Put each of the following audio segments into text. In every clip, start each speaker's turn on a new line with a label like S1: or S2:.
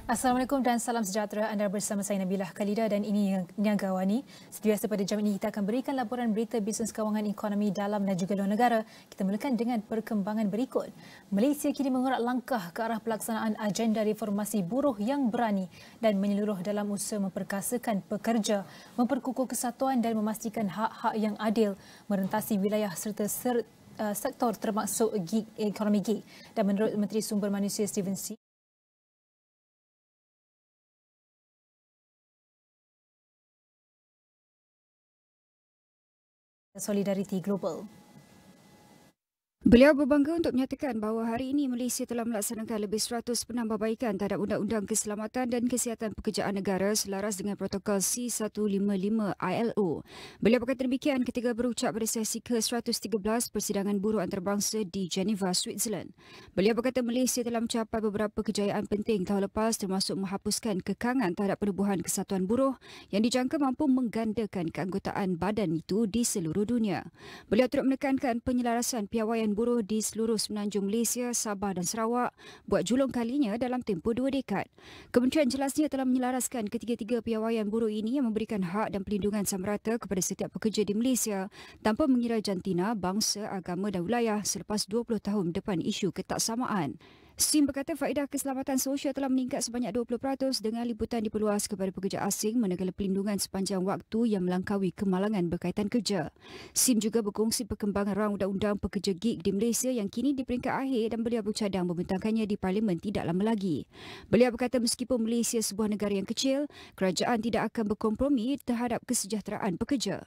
S1: Assalamualaikum dan salam sejahtera. Anda bersama saya Nabilah Khalida dan ini Niaga Wani. Seperti biasa pada jam ini kita akan berikan laporan berita bisnes kewangan ekonomi dalam dan juga luar negara. Kita mulakan dengan perkembangan berikut. Malaysia kini mengerak langkah ke arah pelaksanaan agenda reformasi buruh yang berani dan menyeluruh dalam usaha memperkasakan pekerja, memperkukuh kesatuan dan memastikan hak-hak yang adil merentasi wilayah serta sektor termasuk ekonomi gig. Dan menurut Menteri Sumber Manusia Steven C, Solidariti Global.
S2: Beliau berbangga untuk menyatakan bahawa hari ini Malaysia telah melaksanakan lebih 100 penambahbaikan terhadap Undang-Undang Keselamatan dan Kesihatan Pekerjaan Negara selaras dengan Protokol C155 ILO. Beliau berkata demikian ketika berucap pada sesi ke-113 Persidangan Buruh Antarabangsa di Geneva, Switzerland. Beliau berkata Malaysia telah mencapai beberapa kejayaan penting tahun lepas termasuk menghapuskan kekangan terhadap penubuhan kesatuan buruh yang dijangka mampu menggandakan keanggotaan badan itu di seluruh dunia. Beliau turut menekankan penyelarasan piawaian buruh di seluruh semenanjung Malaysia, Sabah dan Sarawak buat julung kalinya dalam tempoh 2 dekad. Kementerian jelasnya telah menyelaraskan ketiga-tiga piawaian buruh ini yang memberikan hak dan perlindungan samarata kepada setiap pekerja di Malaysia tanpa mengira jantina, bangsa, agama dan wilayah selepas 20 tahun depan isu ketaksamaan. SIM berkata faedah keselamatan sosial telah meningkat sebanyak 20% dengan liputan diperluas kepada pekerja asing manakala pelindungan sepanjang waktu yang melangkaui kemalangan berkaitan kerja. SIM juga berkongsi perkembangan rang undang-undang pekerja gig di Malaysia yang kini di peringkat akhir dan beliau bercadang membentangkannya di Parlimen tidak lama lagi. Beliau berkata meskipun Malaysia sebuah negara yang kecil, kerajaan tidak akan berkompromi terhadap kesejahteraan pekerja.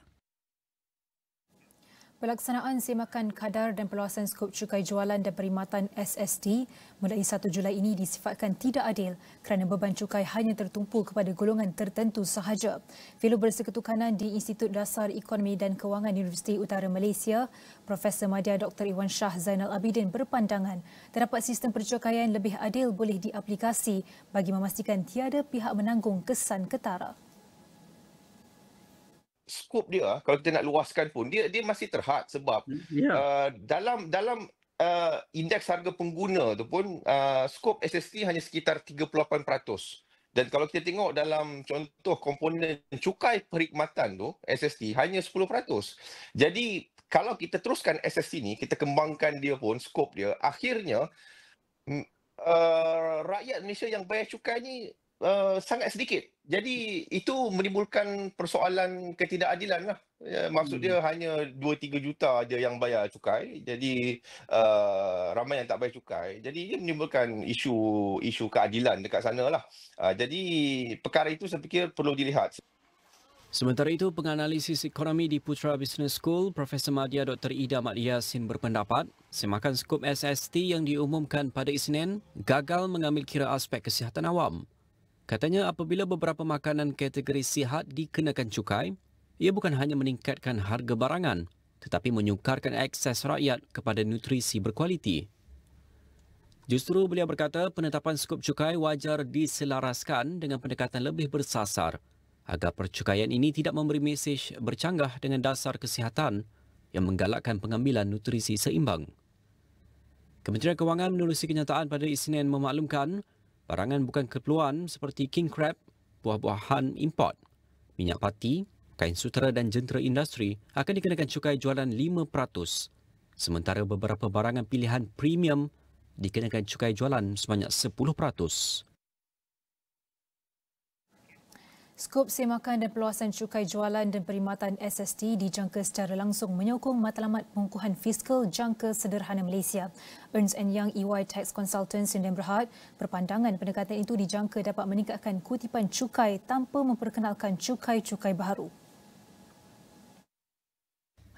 S1: Pelaksanaan semakan kadar dan perluasan skop cukai jualan dan perkhidmatan SST mulai 1 Julai ini disifatkan tidak adil kerana beban cukai hanya tertumpu kepada golongan tertentu sahaja. Fellow Bersekutu Kanan di Institut Dasar Ekonomi dan Kewangan Universiti Utara Malaysia, Profesor Madya Dr. Iwan Shah Zainal Abidin berpandangan terdapat sistem percukaian lebih adil boleh diaplikasi bagi memastikan tiada pihak menanggung kesan ketara.
S3: Skop dia kalau kita nak luaskan pun dia masih terhad sebab dalam indeks harga pengguna tu pun skop SST hanya sekitar 38%. Dan kalau kita tengok dalam contoh komponen cukai perkhidmatan tu SST hanya 10%. Jadi kalau kita teruskan SST ni, kita kembangkan dia pun skop dia, akhirnya rakyat Malaysia yang bayar cukai ni sangat sedikit. Jadi itu menimbulkan persoalan ketidakadilan lah. Maksud dia hanya 2-3 juta aja yang bayar cukai. Jadi ramai yang tak bayar cukai. Jadi ia menimbulkan isu keadilan dekat sana lah. Jadi perkara itu saya fikir perlu dilihat.
S4: Sementara itu, penganalisis ekonomi di Putra Business School, Profesor Madya Dr. Ida Mat Yasin berpendapat, semakan skop SST yang diumumkan pada Isnin gagal mengambil kira aspek kesihatan awam. Katanya apabila beberapa makanan kategori sihat dikenakan cukai, ia bukan hanya meningkatkan harga barangan tetapi menyukarkan akses rakyat kepada nutrisi berkualiti. Justru beliau berkata penetapan skop cukai wajar diselaraskan dengan pendekatan lebih bersasar agar percukaian ini tidak memberi mesej bercanggah dengan dasar kesihatan yang menggalakkan pengambilan nutrisi seimbang. Kementerian Kewangan menerusi kenyataan pada Isnin memaklumkan barangan bukan keperluan seperti king crab, buah-buahan import, minyak pati, kain sutera dan jentera industri akan dikenakan cukai jualan 5%. Sementara beberapa barangan pilihan premium dikenakan cukai jualan sebanyak 10%.
S1: Skop semakan dan perluasan cukai jualan dan perkhidmatan SST dijangka secara langsung menyokong matlamat pengukuhan fiskal jangka sederhana Malaysia. Ernst & Young EY Tax Consultants Sdn Bhd berpandangan pendekatan itu dijangka dapat meningkatkan kutipan cukai tanpa memperkenalkan cukai-cukai baharu.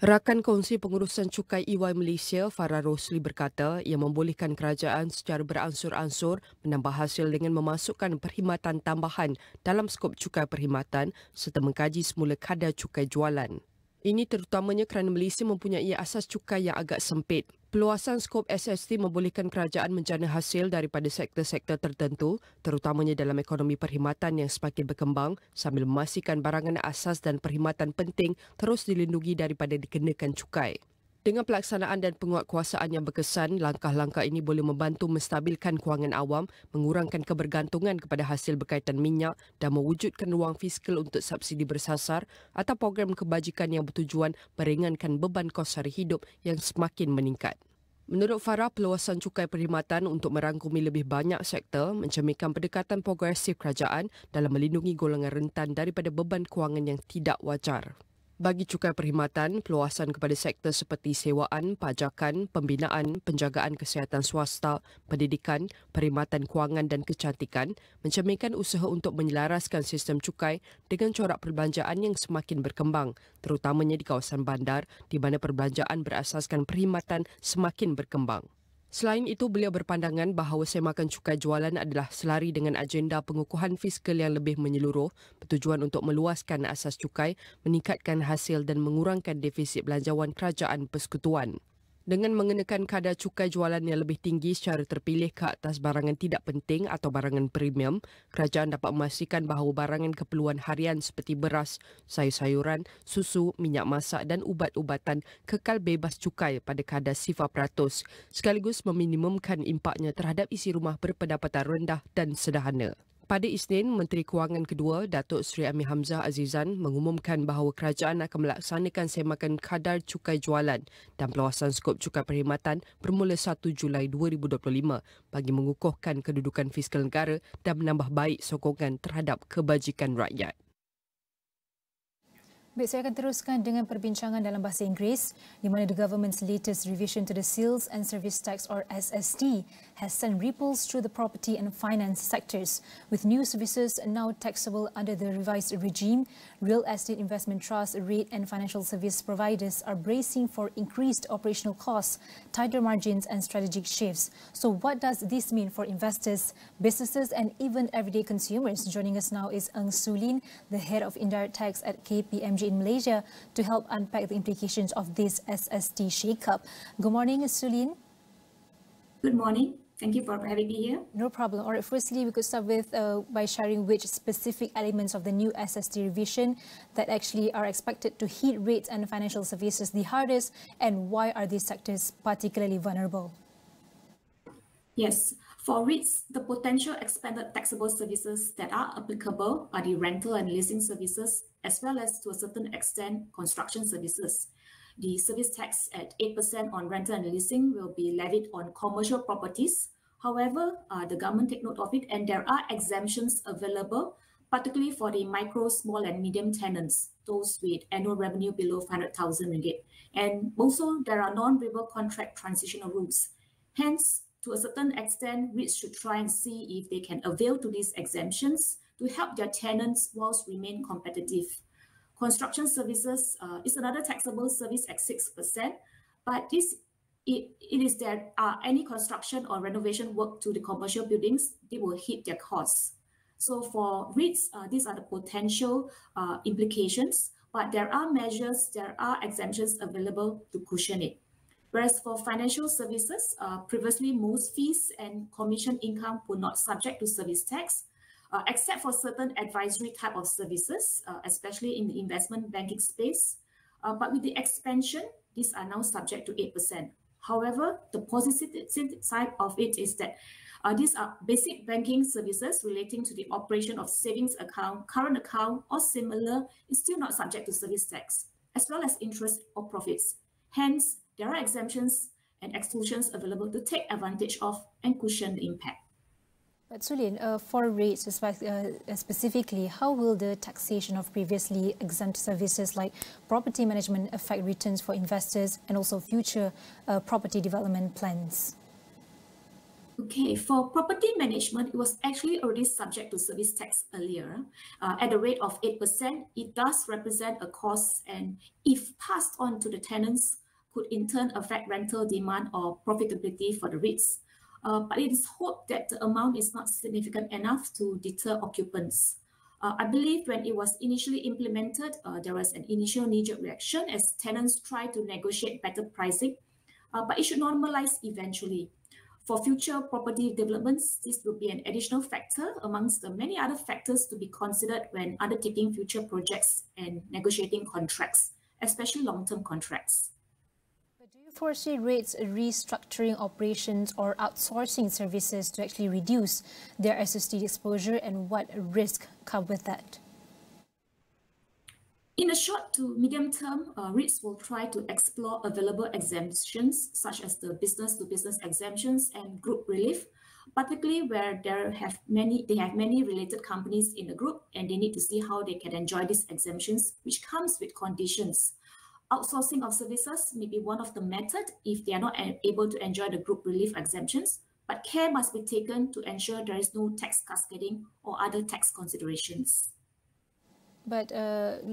S5: Rakan Kongsi Pengurusan Cukai EY Malaysia, Farah Rosli berkata ia membolehkan kerajaan secara beransur-ansur menambah hasil dengan memasukkan perkhidmatan tambahan dalam skop cukai perkhidmatan serta mengkaji semula kadar cukai jualan. Ini terutamanya kerana Malaysia mempunyai asas cukai yang agak sempit. Peluasan skop SST membolehkan kerajaan menjana hasil daripada sektor-sektor tertentu, terutamanya dalam ekonomi perkhidmatan yang semakin berkembang sambil memastikan barangan asas dan perkhidmatan penting terus dilindungi daripada dikenakan cukai. Dengan pelaksanaan dan penguatkuasaan yang berkesan, langkah-langkah ini boleh membantu menstabilkan kewangan awam, mengurangkan kebergantungan kepada hasil berkaitan minyak dan mewujudkan ruang fiskal untuk subsidi bersasar atau program kebajikan yang bertujuan meringankan beban kos sara hidup yang semakin meningkat. Menurut Farah, peluasan cukai perkhidmatan untuk merangkumi lebih banyak sektor mencerminkan pendekatan progresif kerajaan dalam melindungi golongan rentan daripada beban kewangan yang tidak wajar. Bagi cukai perkhidmatan, peluasan kepada sektor seperti sewaan, pajakan, pembinaan, penjagaan kesihatan swasta, pendidikan, perkhidmatan kewangan dan kecantikan mencerminkan usaha untuk menyelaraskan sistem cukai dengan corak perbelanjaan yang semakin berkembang, terutamanya di kawasan bandar di mana perbelanjaan berasaskan perkhidmatan semakin berkembang. Selain itu, beliau berpandangan bahawa semakan cukai jualan adalah selari dengan agenda pengukuhan fiskal yang lebih menyeluruh bertujuan untuk meluaskan asas cukai, meningkatkan hasil dan mengurangkan defisit belanjawan kerajaan persekutuan. Dengan mengenakan kadar cukai jualan yang lebih tinggi secara terpilih ke atas barangan tidak penting atau barangan premium, kerajaan dapat memastikan bahawa barangan keperluan harian seperti beras, sayur-sayuran, susu, minyak masak dan ubat-ubatan kekal bebas cukai pada kadar 0% sekaligus meminimumkan impaknya terhadap isi rumah berpendapatan rendah dan sederhana. Pada Isnin, Menteri Kewangan kedua, Datuk Seri Amir Hamzah Azizan mengumumkan bahawa kerajaan akan melaksanakan semakan kadar cukai jualan dan peluasan skop cukai perkhidmatan bermula 1 Julai 2025 bagi mengukuhkan kedudukan fiskal negara dan menambah baik sokongan terhadap kebajikan rakyat.
S1: Baik, saya akan teruskan dengan perbincangan dalam bahasa Inggeris di mana the government's latest revision to the Sales and Service Tax or SST has sent ripples through the property and finance sectors. With new services now taxable under the revised regime, real estate investment trusts, REIT and financial service providers are bracing for increased operational costs, tighter margins and strategic shifts. So what does this mean for investors, businesses and even everyday consumers? Joining us now is Eng Sulin, the head of indirect tax at KPMG in Malaysia, to help unpack the implications of this SST shake-up. Good morning, Sulin.
S6: Good morning. Thank you for having me here.
S1: No problem. All right, firstly, we could start with by sharing which specific elements of the new SST revision that actually are expected to hit rates and financial services the hardest, and why are these sectors particularly vulnerable?
S6: Yes, for REITs, the potential expanded taxable services that are applicable are the rental and leasing services, as well as to a certain extent construction services. The service tax at 8% on rental and leasing will be levied on commercial properties. However, the government take note of it, and there are exemptions available, particularly for the micro, small and medium tenants, those with annual revenue below 500,000 ringgit. And also, there are non-verbal contract transitional rules. Hence, to a certain extent, REITs should try and see if they can avail to these exemptions to help their tenants whilst remain competitive. Construction services is another taxable service at 6%, but it is that any construction or renovation work to the commercial buildings, they will hit their costs. So for REITs, these are the potential implications, but there are measures, there are exemptions available to cushion it. Whereas for financial services, previously most fees and commission income were not subject to service tax, except for certain advisory type of services, especially in the investment banking space. But with the expansion, these are now subject to 8%. However, the positive side of it is that these are basic banking services relating to the operation of savings account, current account, or similar is still not subject to service tax, as well as interest or profits. Hence, there are exemptions and exclusions available to take advantage of and cushion the impact.
S1: But Sulin, for REITs specifically, how will the taxation of previously exempt services like property management affect returns for investors and also future property development plans?
S6: Okay, for property management, it was actually already subject to service tax earlier. At the rate of 8%, it does represent a cost, and if passed on to the tenants, could in turn affect rental demand or profitability for the REITs. But it is hoped that the amount is not significant enough to deter occupants. I believe when it was initially implemented, there was an initial knee-jerk reaction as tenants tried to negotiate better pricing, but it should normalize eventually. For future property developments, this will be an additional factor amongst the many other factors to be considered when undertaking future projects and negotiating contracts, especially long-term contracts.
S1: But do foresee REITs restructuring operations or outsourcing services to actually reduce their SST exposure, and what risk come with that?
S6: In the short to medium term, REITs will try to explore available exemptions such as the business-to-business exemptions and group relief, particularly where they have many related companies in the group, and they need to see how they can enjoy these exemptions, which comes with conditions. Outsourcing of services may be one of the methods if they are not able to enjoy the group relief exemptions, but care must be taken to ensure there is no tax cascading or other tax considerations.
S1: But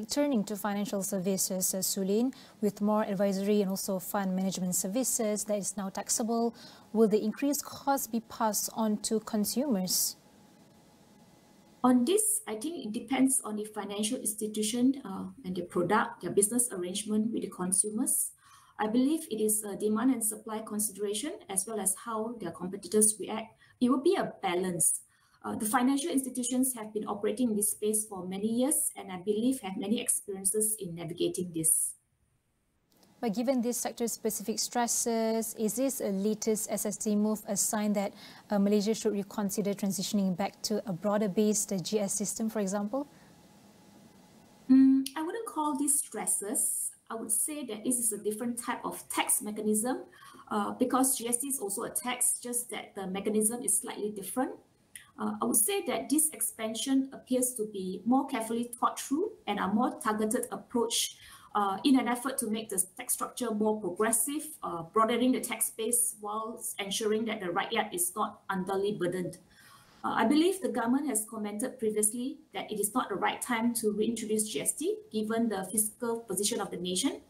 S1: turning to financial services, Sulin, with more advisory and also fund management services that is now taxable, will the increased cost be passed on to consumers?
S6: On this, I think it depends on the financial institution and the product, their business arrangement with the consumers. I believe it is a demand and supply consideration as well as how their competitors react. It will be a balance. The financial institutions have been operating in this space for many years, and I believe have many experiences in navigating this.
S1: But given these sector-specific stresses, is this latest SST move a sign that Malaysia should reconsider transitioning back to a broader-based GS system, for example?
S6: I wouldn't call these stresses. I would say that this is a different type of tax mechanism because GST is also a tax, just that the mechanism is slightly different. I would say that this expansion appears to be more carefully thought through and a more targeted approach in an effort to make the tax structure more progressive, broadening the tax base whilst ensuring that the rakyat is not unduly burdened. I believe the government has commented previously that it is not the right time to reintroduce GST given the fiscal position of the nation.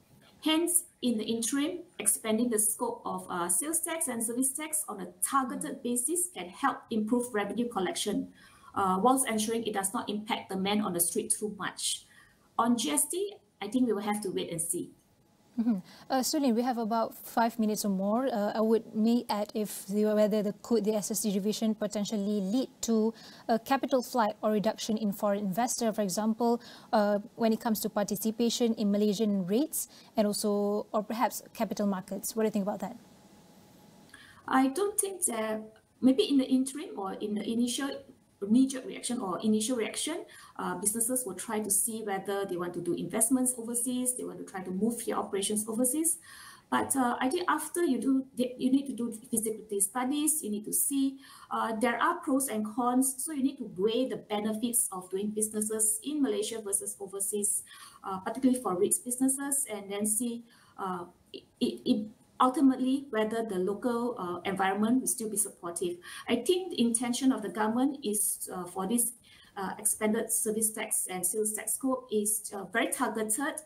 S6: Hence, in the interim, expanding the scope of sales tax and service tax on a targeted basis can help improve revenue collection, whilst ensuring it does not impact the man on the street too much. On GST, I think we will have to wait and see.
S1: Sulin, we have about 5 minutes or more. I may add whether could the SST revision potentially lead to a capital flight or reduction in foreign investor, for example, when it comes to participation in Malaysian REITs and also, or perhaps capital markets. What do you think about that?
S6: I don't think that maybe in the interim or in the initial reaction, businesses will try to see whether they want to do investments overseas, they want to try to move their operations overseas. But I think after you need to do feasibility studies, you need to see there are pros and cons. So you need to weigh the benefits of doing businesses in Malaysia versus overseas, particularly for REITs businesses, and then see ultimately whether the local environment will still be supportive. I think the intention of the government is for this expanded service tax and sales tax scope is very targeted.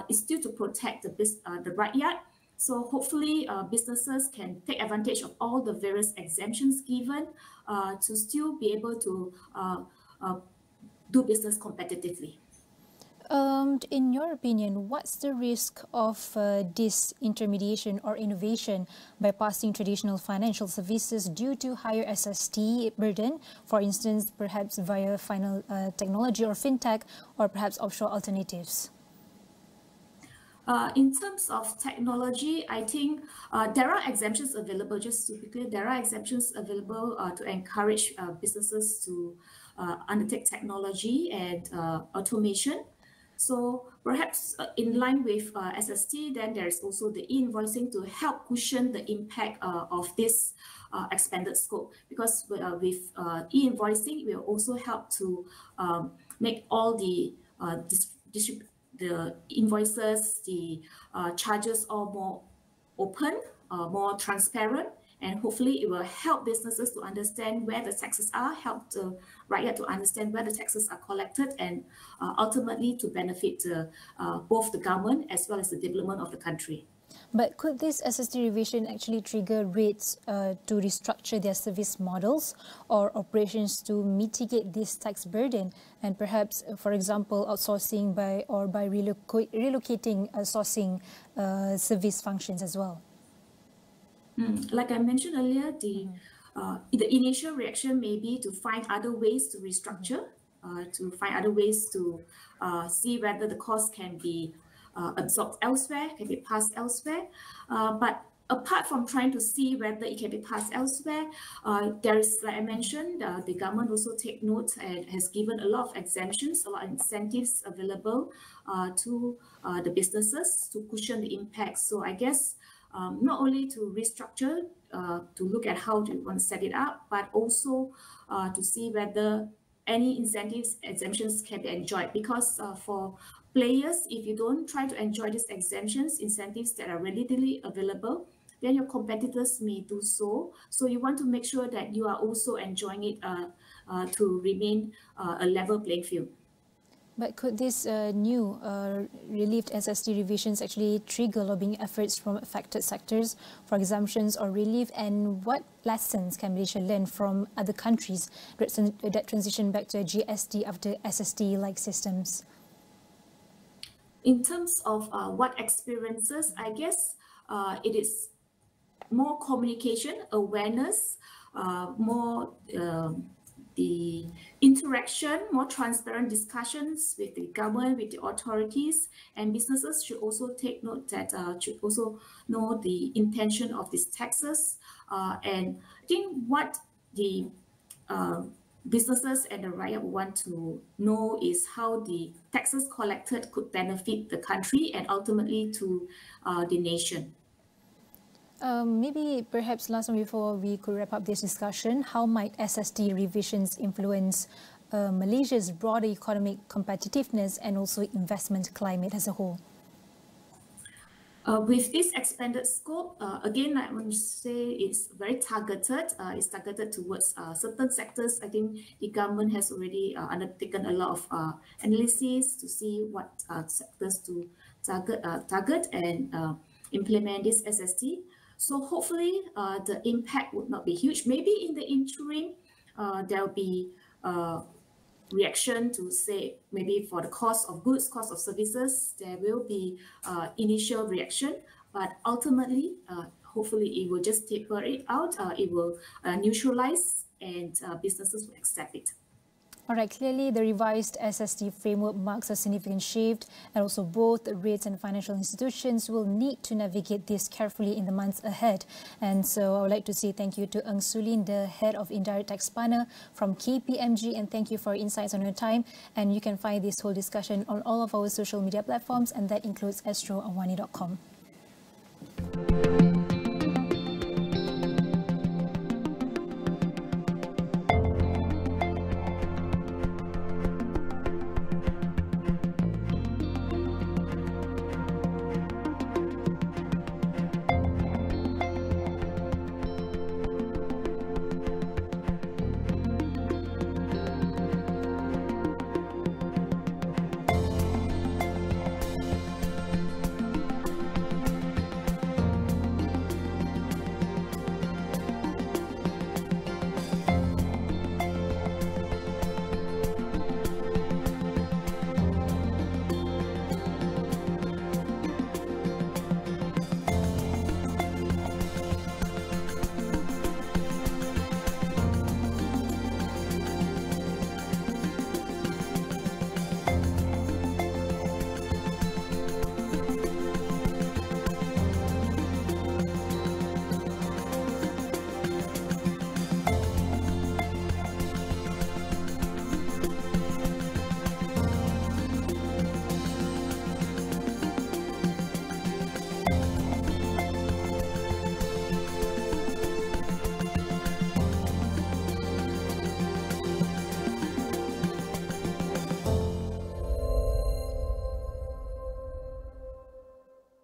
S6: It's still to protect the rakyat. So hopefully businesses can take advantage of all the various exemptions given to still be able to do business competitively.
S1: In your opinion, what's the risk of disintermediation or innovation bypassing traditional financial services due to higher SST burden, for instance, perhaps via final technology or fintech, or perhaps offshore alternatives?
S6: In terms of technology, I think there are exemptions available. Just to be clear, there are exemptions available to encourage businesses to undertake technology and automation. So perhaps in line with SST, then there is also the e-invoicing to help cushion the impact of this expanded scope. Because with e-invoicing, it will also help to make all the invoices, the charges all more open, more transparent, and hopefully it will help businesses to understand where the taxes are, help the rakyat to understand where the taxes are collected, and ultimately to benefit both the government as well as the development of the country.
S1: But could this SST revision actually trigger REITs to restructure their service models or operations to mitigate this tax burden, and perhaps, for example, outsourcing by relocating sourcing service functions as well?
S6: Like I mentioned earlier, the initial reaction may be to find other ways to restructure, to find other ways to see whether the cost can be absorbed elsewhere, can be passed elsewhere. But apart from trying to see whether it can be passed elsewhere, there is, like I mentioned, the government also take note and has given a lot of exemptions, a lot of incentives available to the businesses to cushion the impact. So I guess not only to restructure, to look at how do you want to set it up, but also to see whether any incentives, exemptions can be enjoyed. Because for players, if you don't try to enjoy these exemptions, incentives that are readily available, then your competitors may do so. So you want to make sure that you are also enjoying it to remain a level playing field.
S1: But could this new relieved SST revisions actually trigger lobbying efforts from affected sectors for exemptions or relief? And what lessons can Malaysia learn from other countries that transition back to a GST after SST-like systems?
S6: In terms of what experiences, I guess it is more communication, awareness, more the interaction, more transparent discussions with the government, with the authorities, and businesses should also take note that should also know the intention of these taxes. And I think what the businesses and the rakyat want to know is how the taxes collected could benefit the country and ultimately to the nation.
S1: Maybe perhaps last one before we could wrap up this discussion, how might SST revisions influence Malaysia's broader economic competitiveness and also investment climate as a whole?
S6: With this expanded scope, again, I want to say it's very targeted. It's targeted towards certain sectors. I think the government has already undertaken a lot of analysis to see what sectors to target and implement this SST. So hopefully the impact would not be huge. Maybe in the interim, there will be reaction to say maybe for the cost of goods, cost of services, there will be initial reaction, but ultimately, hopefully it will just taper it out, it will neutralize and businesses will accept it.
S1: All right, clearly the revised SST framework marks a significant shift, and also both REITs and financial institutions will need to navigate this carefully in the months ahead. And so I would like to say thank you to Eng Sulin, the head of Indirect Tax Partner from KPMG, and thank you for your insights on your time. And you can find this whole discussion on all of our social media platforms, and that includes astroawani.com.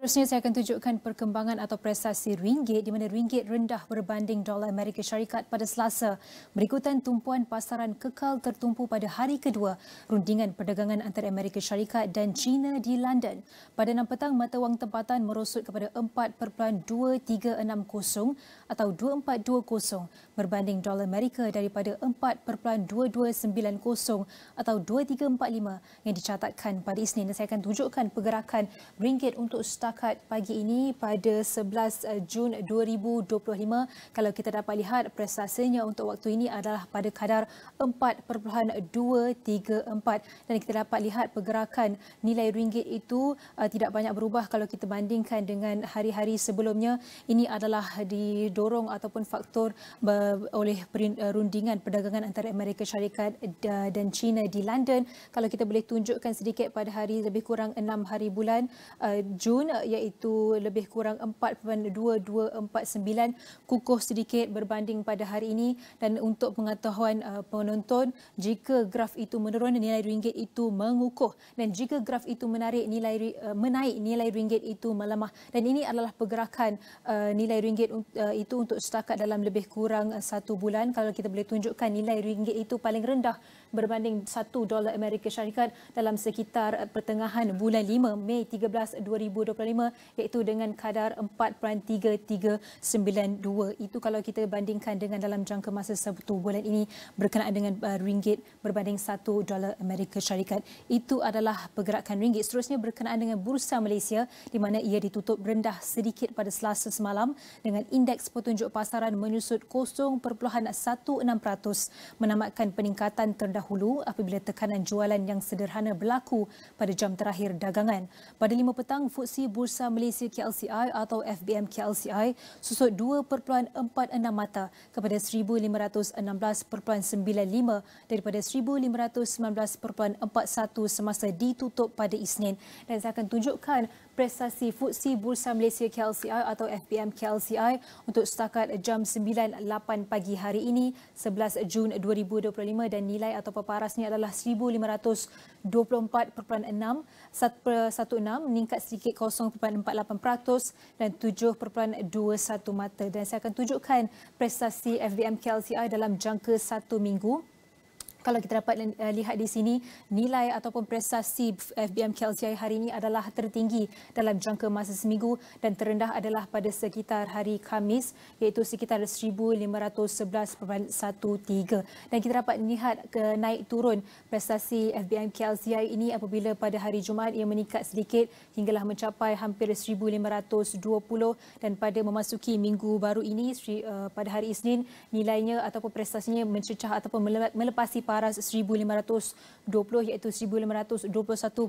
S1: Seterusnya saya akan tunjukkan perkembangan atau prestasi ringgit di mana ringgit rendah berbanding dolar Amerika Syarikat pada Selasa berikutan tumpuan pasaran kekal tertumpu pada hari kedua rundingan perdagangan antara Amerika Syarikat dan China di London. Pada 6 petang, mata wang tempatan merosot kepada 4.2360 atau 2420 berbanding dolar Amerika daripada 4.2290 atau 2345 yang dicatatkan pada Isnin. Dan saya akan tunjukkan pergerakan ringgit untuk setakat berangkat pagi ini pada 11 Jun 2025. Kalau kita dapat lihat prestasinya untuk waktu ini adalah pada kadar 4.234 dan kita dapat lihat pergerakan nilai ringgit itu tidak banyak berubah kalau kita bandingkan dengan hari-hari sebelumnya. Ini adalah didorong ataupun faktor oleh rundingan perdagangan antara Amerika Syarikat dan China di London. Kalau kita boleh tunjukkan sedikit pada hari lebih kurang 6 hari bulan Jun, iaitu lebih kurang 4.2249, kukuh sedikit berbanding pada hari ini. Dan untuk pengetahuan penonton, jika graf itu menurun, nilai ringgit itu mengukuh, dan jika graf itu menaik, nilai ringgit itu melemah. Dan ini adalah pergerakan nilai ringgit itu untuk setakat dalam lebih kurang 1 bulan. Kalau kita boleh tunjukkan, nilai ringgit itu paling rendah berbanding $1 Amerika Syarikat dalam sekitar pertengahan bulan 5 Mei 13, 2025, iaitu dengan kadar 4.3392. Itu kalau kita bandingkan dengan dalam jangka masa 1 bulan ini berkenaan dengan ringgit berbanding $1 Amerika Syarikat. Itu adalah pergerakan ringgit. Seterusnya berkenaan dengan Bursa Malaysia, di mana ia ditutup rendah sedikit pada Selasa semalam dengan indeks petunjuk pasaran menyusut 0.16%, menamatkan peningkatan terdahulu apabila tekanan jualan yang sederhana berlaku pada jam terakhir dagangan. Pada 5 petang, FTSE Bursa Malaysia KLCI atau FBM KLCI susut 2.46 mata kepada 1516.95 daripada 1519.41 semasa ditutup pada Isnin. Dan saya akan tunjukkan prestasi FTSE Bursa Malaysia KLCI atau FBM KLCI untuk setakat jam 9.08 pagi hari ini 11 Jun 2025, dan nilai atau paparasnya adalah 1524.16, meningkat sedikit 0.48% dan 7.21 mata. Dan saya akan tunjukkan prestasi FBM KLCI dalam jangka 1 minggu. Kalau kita dapat lihat di sini, nilai ataupun prestasi FBM KLCI hari ini adalah tertinggi dalam jangka masa seminggu dan terendah adalah pada sekitar hari Khamis, iaitu sekitar 1511.13. Dan kita dapat lihat naik turun prestasi FBM KLCI ini apabila pada hari Jumaat ia meningkat sedikit hinggalah mencapai hampir 1520, dan pada memasuki minggu baru ini pada hari Isnin, nilainya ataupun prestasinya mencecah ataupun melepasi paras 1520, iaitu 1521.26,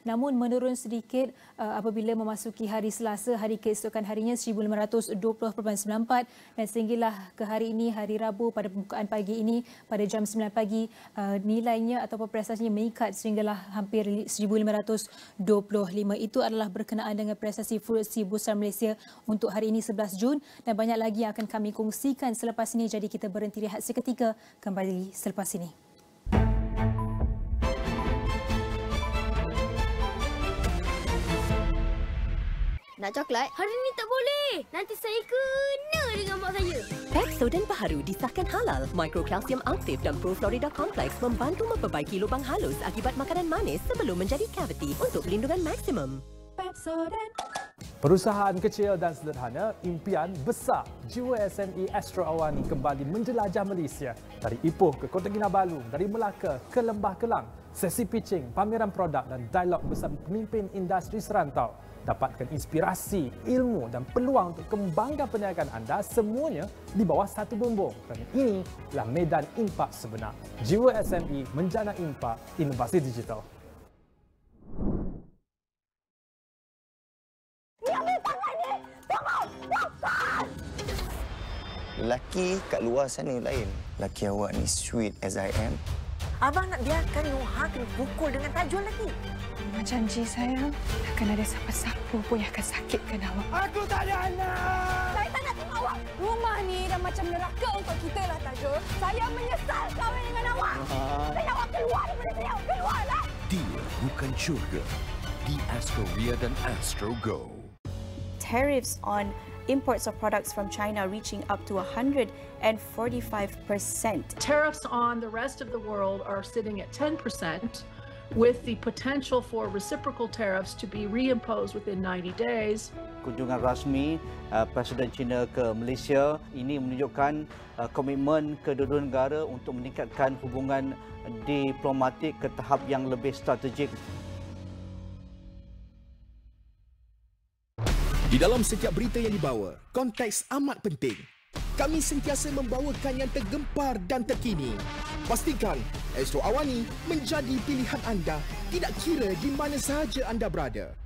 S1: namun menurun sedikit apabila memasuki hari Selasa, hari keesokan harinya 1520.94, dan sehinggalah ke hari ini, hari Rabu, pada pembukaan pagi ini pada jam 9 pagi, nilainya ataupun prestasinya meningkat sehinggalah hampir 1525. Itu adalah berkenaan dengan prestasi FTSE Bursa Malaysia untuk hari ini 11 Jun, dan banyak lagi yang akan kami kongsikan selepas ini, jadi kita berhenti rehat seketika, kembali selepas ini.
S7: Nak coklat? Hari ni tak boleh. Nanti saya kena dengan mak saya.
S8: Pepsodent baharu disahkan halal. Microkalsium aktif dan Proflorida Complex membantu memperbaiki lubang halus akibat makanan manis sebelum menjadi kaviti untuk pelindungan maksimum. Pepsodent.
S9: Perusahaan kecil dan sederhana, impian besar. Jiwa SME Astro Awani kembali menjelajah Malaysia. Dari Ipoh ke Kota Kinabalu, dari Melaka ke Lembah Kelang. Sesi pitching, pameran produk dan dialog bersama pemimpin industri serantau. Dapatkan inspirasi, ilmu dan peluang untuk kembangkan perniagaan anda semuanya di bawah satu bumbung. Kerana inilah medan impak sebenar. Jiwa SME menjana impak, inovasi digital.
S10: Lelaki kat luar sana lain. Lelaki awak ni sweet as I am.
S11: Abang nak biarkan Nuha kena pukul dengan tajul lagi?
S12: Mama janji sayang, takkan ada siapa-siapa pun yang akan sakitkan awak.
S11: Aku tak ada anak!
S12: Saya tak nak tengok awak. Rumah ni dah macam neraka untuk kita lah, Tajul. Saya menyesal kahwin dengan awak. Saya nak awak keluar daripada saya. Keluarlah!
S13: Dia bukan syurga. Di Astro Ria dan Astro Go.
S14: Tariffs on imports of products from China reaching up to 145%.
S15: Tariffs on the rest of the world are sitting at 10%, with the potential for reciprocal tariffs to be reimposed within 90 days.
S16: Kunjungan rasmi Presiden China ke Malaysia ini menunjukkan komitmen kedua-dua negara untuk meningkatkan hubungan diplomatik ke tahap yang lebih strategik.
S17: Di dalam setiap berita yang dibawa, konteks amat penting. Kami sentiasa membawakan yang tergempar dan terkini. Pastikan Astro Awani menjadi pilihan anda, tidak kira di mana sahaja anda berada.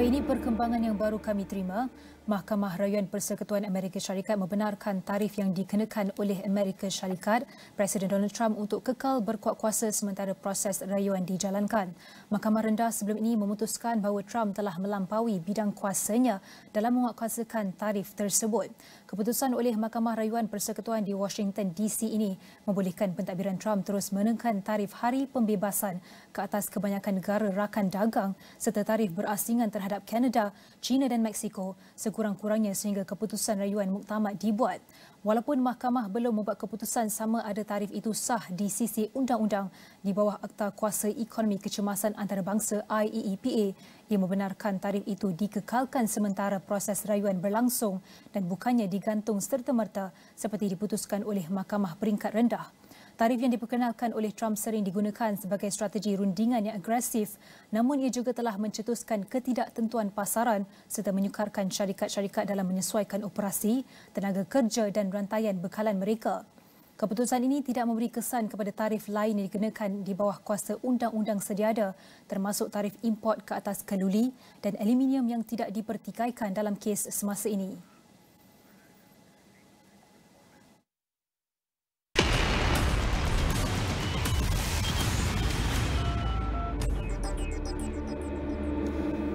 S1: Ini perkembangan yang baru kami terima. Mahkamah Rayuan Persekutuan Amerika Syarikat membenarkan tarif yang dikenakan oleh Amerika Syarikat Presiden Donald Trump untuk kekal berkuat kuasa sementara proses rayuan dijalankan. Mahkamah Rendah sebelum ini memutuskan bahawa Trump telah melampaui bidang kuasanya dalam menguatkuasakan tarif tersebut. Keputusan oleh Mahkamah Rayuan Persekutuan di Washington DC ini membolehkan pentadbiran Trump terus menekan tarif hari pembebasan ke atas kebanyakan negara rakan dagang serta tarif berasingan terhadap Kanada, China dan Mexico sekurang-kurangnya sehingga keputusan rayuan muktamad dibuat. Walaupun mahkamah belum membuat keputusan sama ada tarif itu sah di sisi undang-undang di bawah Akta Kuasa Ekonomi Kecemasan Antarabangsa IEEPA, ia membenarkan tarif itu dikekalkan sementara proses rayuan berlangsung dan bukannya digantung serta-merta seperti diputuskan oleh Mahkamah Peringkat Rendah. Tarif yang diperkenalkan oleh Trump sering digunakan sebagai strategi rundingan yang agresif, namun ia juga telah mencetuskan ketidaktentuan pasaran serta menyukarkan syarikat-syarikat dalam menyesuaikan operasi, tenaga kerja dan rantaian bekalan mereka. Keputusan ini tidak memberi kesan kepada tarif lain yang dikenakan di bawah kuasa undang-undang sediada, termasuk tarif import ke atas keluli dan aluminium yang tidak dipertikaikan dalam kes semasa ini.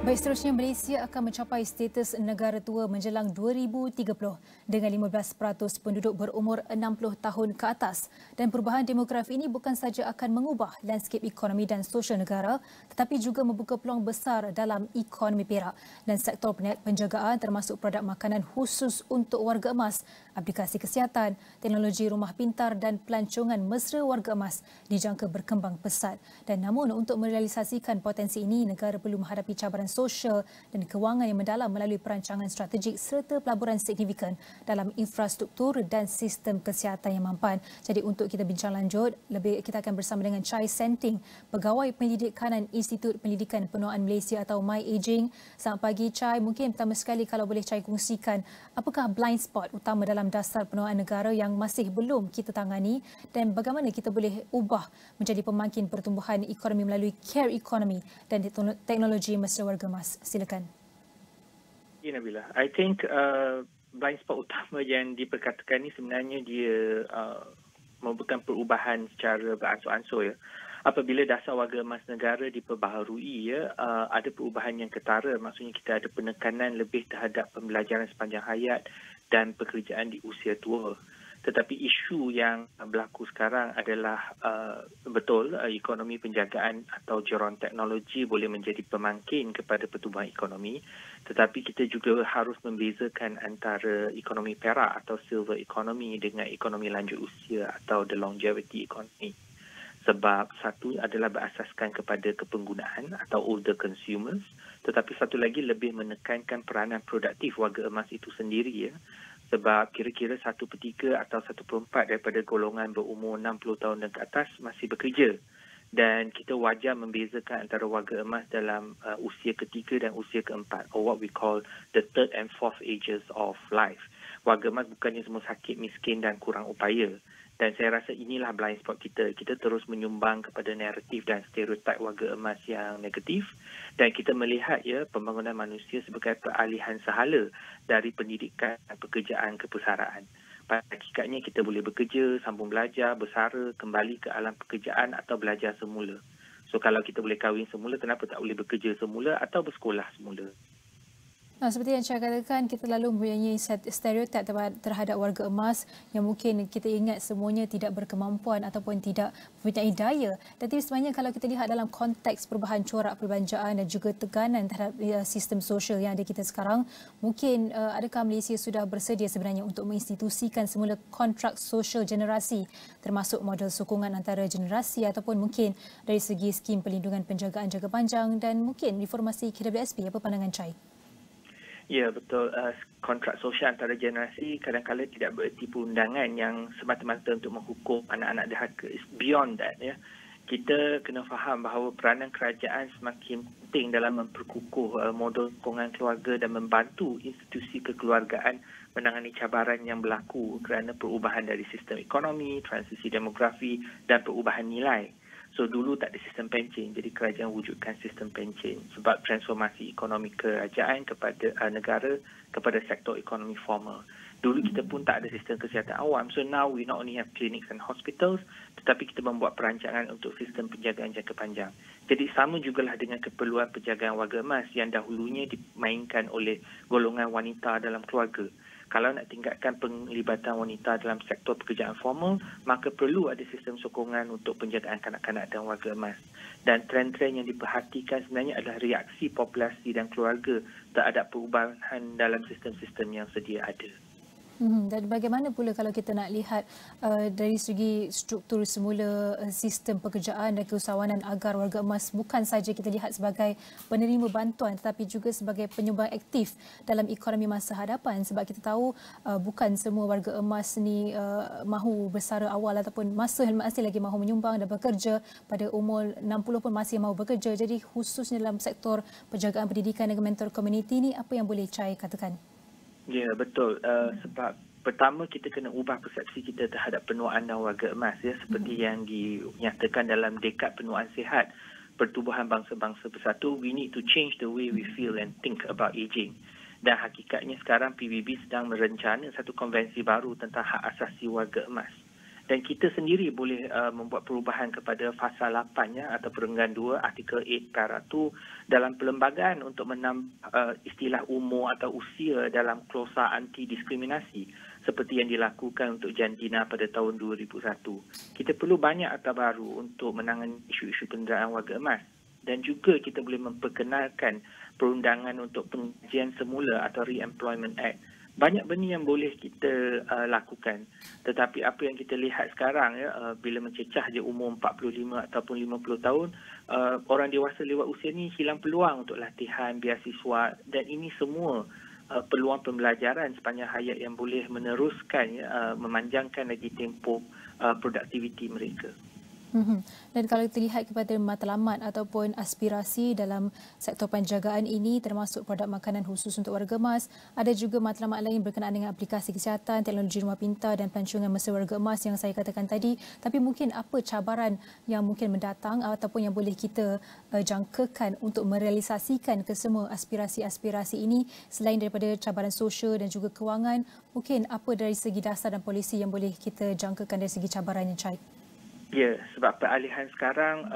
S1: Baik, seterusnya Malaysia akan mencapai status negara tua menjelang 2030 dengan 15% penduduk berumur 60 tahun ke atas. Dan perubahan demografi ini bukan saja akan mengubah landscape ekonomi dan sosial negara tetapi juga membuka peluang besar dalam ekonomi Perak dan sektor penjagaan termasuk produk makanan khusus untuk warga emas, aplikasi kesihatan, teknologi rumah pintar dan pelancongan mesra warga emas dijangka berkembang pesat. Dan namun untuk merealisasikan potensi ini, negara perlu menghadapi cabaran sosial dan kewangan yang mendalam melalui perancangan strategik serta pelaburan signifikan dalam infrastruktur dan sistem kesihatan yang mampan. Jadi untuk kita bincang lanjut, kita akan bersama dengan Chai Senting, Pegawai Pendidik Kanan Institut Pendidikan Penuaan Malaysia atau MyAgeing. Selamat pagi Chai, mungkin pertama sekali kalau boleh Chai kongsikan apakah blind spot utama dalam dasar penuaan negara yang masih belum kita tangani dan bagaimana kita boleh ubah menjadi pemangkin pertumbuhan ekonomi melalui care economy dan teknologi mesra warga emas. Silakan.
S18: Ya Nabila, I think blind spot utama yang diperkatakan ini sebenarnya dia merupakan perubahan secara beransur-ansur ya. Apabila dasar warga emas negara diperbaharui ya, ada perubahan yang ketara, maksudnya kita ada penekanan lebih terhadap pembelajaran sepanjang hayat dan pekerjaan di usia tua. Tetapi isu yang berlaku sekarang adalah betul ekonomi penjagaan atau joran teknologi boleh menjadi pemangkin kepada pertumbuhan ekonomi, tetapi kita juga harus membezakan antara ekonomi perak atau silver economy dengan ekonomi lanjut usia atau the longevity economy. Sebab satu adalah berasaskan kepada kepenggunaan atau older consumers, tetapi satu lagi lebih menekankan peranan produktif warga emas itu sendiri ya. Sebab kira-kira 1/3 atau 1/4 daripada golongan berumur 60 tahun dan ke atas masih bekerja. Dan kita wajar membezakan antara warga emas dalam usia ketiga dan usia keempat, or what we call the third and fourth ages of life. Warga emas bukannya semua sakit, miskin dan kurang upaya. Dan saya rasa inilah blind spot kita. Kita terus menyumbang kepada naratif dan stereotip warga emas yang negatif. Dan kita melihat ya pembangunan manusia sebagai peralihan sehala dari pendidikan dan pekerjaan ke persaraan. Pada hakikatnya kita boleh bekerja, sambung belajar, bersara, kembali ke alam pekerjaan atau belajar semula. So kalau kita boleh kahwin semula, kenapa tak boleh bekerja semula atau bersekolah semula?
S1: Nah, seperti yang saya katakan, kita lalu mempunyai stereotip terhadap warga emas yang mungkin kita ingat semuanya tidak berkemampuan ataupun tidak mempunyai daya. Tapi sebenarnya kalau kita lihat dalam konteks perubahan corak perbelanjaan dan juga tekanan terhadap sistem sosial yang ada kita sekarang, mungkin adakah Malaysia sudah bersedia sebenarnya untuk menginstitusikan semula kontrak sosial generasi termasuk model sokongan antara generasi ataupun mungkin dari segi skim perlindungan penjagaan jangka panjang dan mungkin reformasi KWSP. Apa pandangan Chai?
S18: Ya, betul. Kontrak sosial antara generasi kadang-kadang tidak bererti perundangan yang semata-mata untuk menghukum anak-anak derhaka. It's beyond that. Ya. Kita kena faham bahawa peranan kerajaan semakin penting dalam memperkukuh model sokongan keluarga dan membantu institusi kekeluargaan menangani cabaran yang berlaku kerana perubahan dari sistem ekonomi, transisi demografi dan perubahan nilai. So dulu tak ada sistem pencen, jadi kerajaan wujudkan sistem pencen sebab transformasi ekonomi kerajaan kepada negara kepada sektor ekonomi formal. Dulu kita pun tak ada sistem kesihatan awam. So now we not only have clinics and hospitals, tetapi kita membuat perancangan untuk sistem penjagaan jangka panjang. Jadi sama jugalah dengan keperluan penjagaan warga emas yang dahulunya dimainkan oleh golongan wanita dalam keluarga. Kalau nak tingkatkan penglibatan wanita dalam sektor pekerjaan formal, maka perlu ada sistem sokongan untuk penjagaan kanak-kanak dan warga emas. Dan trend-trend yang diperhatikan sebenarnya adalah reaksi populasi dan keluarga terhadap perubahan dalam sistem-sistem yang sedia ada.
S1: Dan bagaimana pula kalau kita nak lihat dari segi struktur semula sistem pekerjaan dan keusahawanan agar warga emas bukan saja kita lihat sebagai penerima bantuan tetapi juga sebagai penyumbang aktif dalam ekonomi masa hadapan, sebab kita tahu bukan semua warga emas ni mahu bersara awal ataupun masih lagi mahu menyumbang dan bekerja, pada umur 60 pun masih mahu bekerja. Jadi khususnya dalam sektor penjagaan pendidikan dan mentor community ni, apa yang boleh Chai katakan?
S18: Ya, betul. Sebab pertama kita kena ubah persepsi kita terhadap penuaan dan warga emas, ya, seperti yang dinyatakan dalam dekad penuaan sihat Pertubuhan Bangsa-Bangsa Bersatu. We need to change the way we feel and think about aging. Dan hakikatnya sekarang PBB sedang merencana satu konvensi baru tentang hak asasi warga emas. Dan kita sendiri boleh membuat perubahan kepada Fasa 8 ya, atau Perenggan 2 Artikel 8 Para 2 dalam perlembagaan untuk menambah istilah umur atau usia dalam klausa anti-diskriminasi seperti yang dilakukan untuk jantina pada tahun 2001. Kita perlu banyak akta baru untuk menangani isu-isu penderaan warga emas. Dan juga kita boleh memperkenalkan perundangan untuk pengajian semula atau Re-Employment Act. Banyak benda yang boleh kita lakukan. Tetapi apa yang kita lihat sekarang, ya, bila mencecah je umur 45 ataupun 50 tahun, orang dewasa lewat usia ni hilang peluang untuk latihan, beasiswa, dan ini semua peluang pembelajaran sepanjang hayat yang boleh meneruskan, memanjangkan lagi tempoh produktiviti mereka.
S1: Dan kalau kita lihat kepada matlamat ataupun aspirasi dalam sektor penjagaan ini, termasuk produk makanan khusus untuk warga emas, ada juga matlamat lain berkenaan dengan aplikasi kesihatan, teknologi rumah pintar dan pelancongan mesra warga emas yang saya katakan tadi. Tapi mungkin apa cabaran yang mungkin mendatang ataupun yang boleh kita jangkakan untuk merealisasikan kesemua aspirasi-aspirasi ini selain daripada cabaran sosial dan juga kewangan, mungkin apa dari segi dasar dan polisi yang boleh kita jangkakan dari segi cabarannya, Chai?
S18: Ya, sebab peralihan sekarang,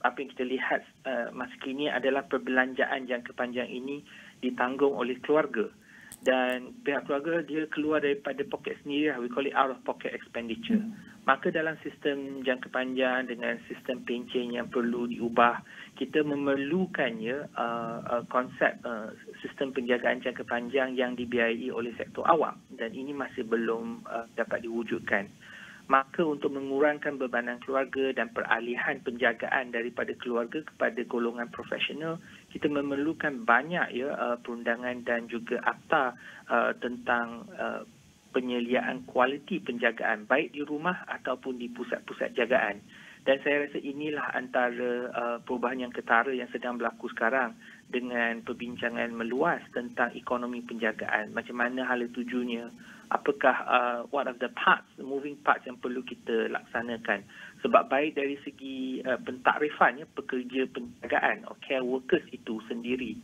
S18: apa yang kita lihat masa kini adalah perbelanjaan jangka panjang ini ditanggung oleh keluarga. Dan pihak keluarga dia keluar daripada poket sendiri, we call it out of pocket expenditure. Maka dalam sistem jangka panjang dengan sistem pencen yang perlu diubah, kita memerlukannya konsep sistem penjagaan jangka panjang yang dibiayai oleh sektor awam. Dan ini masih belum dapat diwujudkan. Maka untuk mengurangkan bebanan keluarga dan peralihan penjagaan daripada keluarga kepada golongan profesional, kita memerlukan banyak perundangan dan juga akta tentang penyediaan kualiti penjagaan baik di rumah ataupun di pusat-pusat jagaan. Dan saya rasa inilah antara perubahan yang ketara yang sedang berlaku sekarang dengan perbincangan meluas tentang ekonomi penjagaan. Macam mana hala tujunya, apakah what are the parts, moving parts yang perlu kita laksanakan. Sebab baik dari segi pentakrifan, pekerja penjagaan atau care workers itu sendiri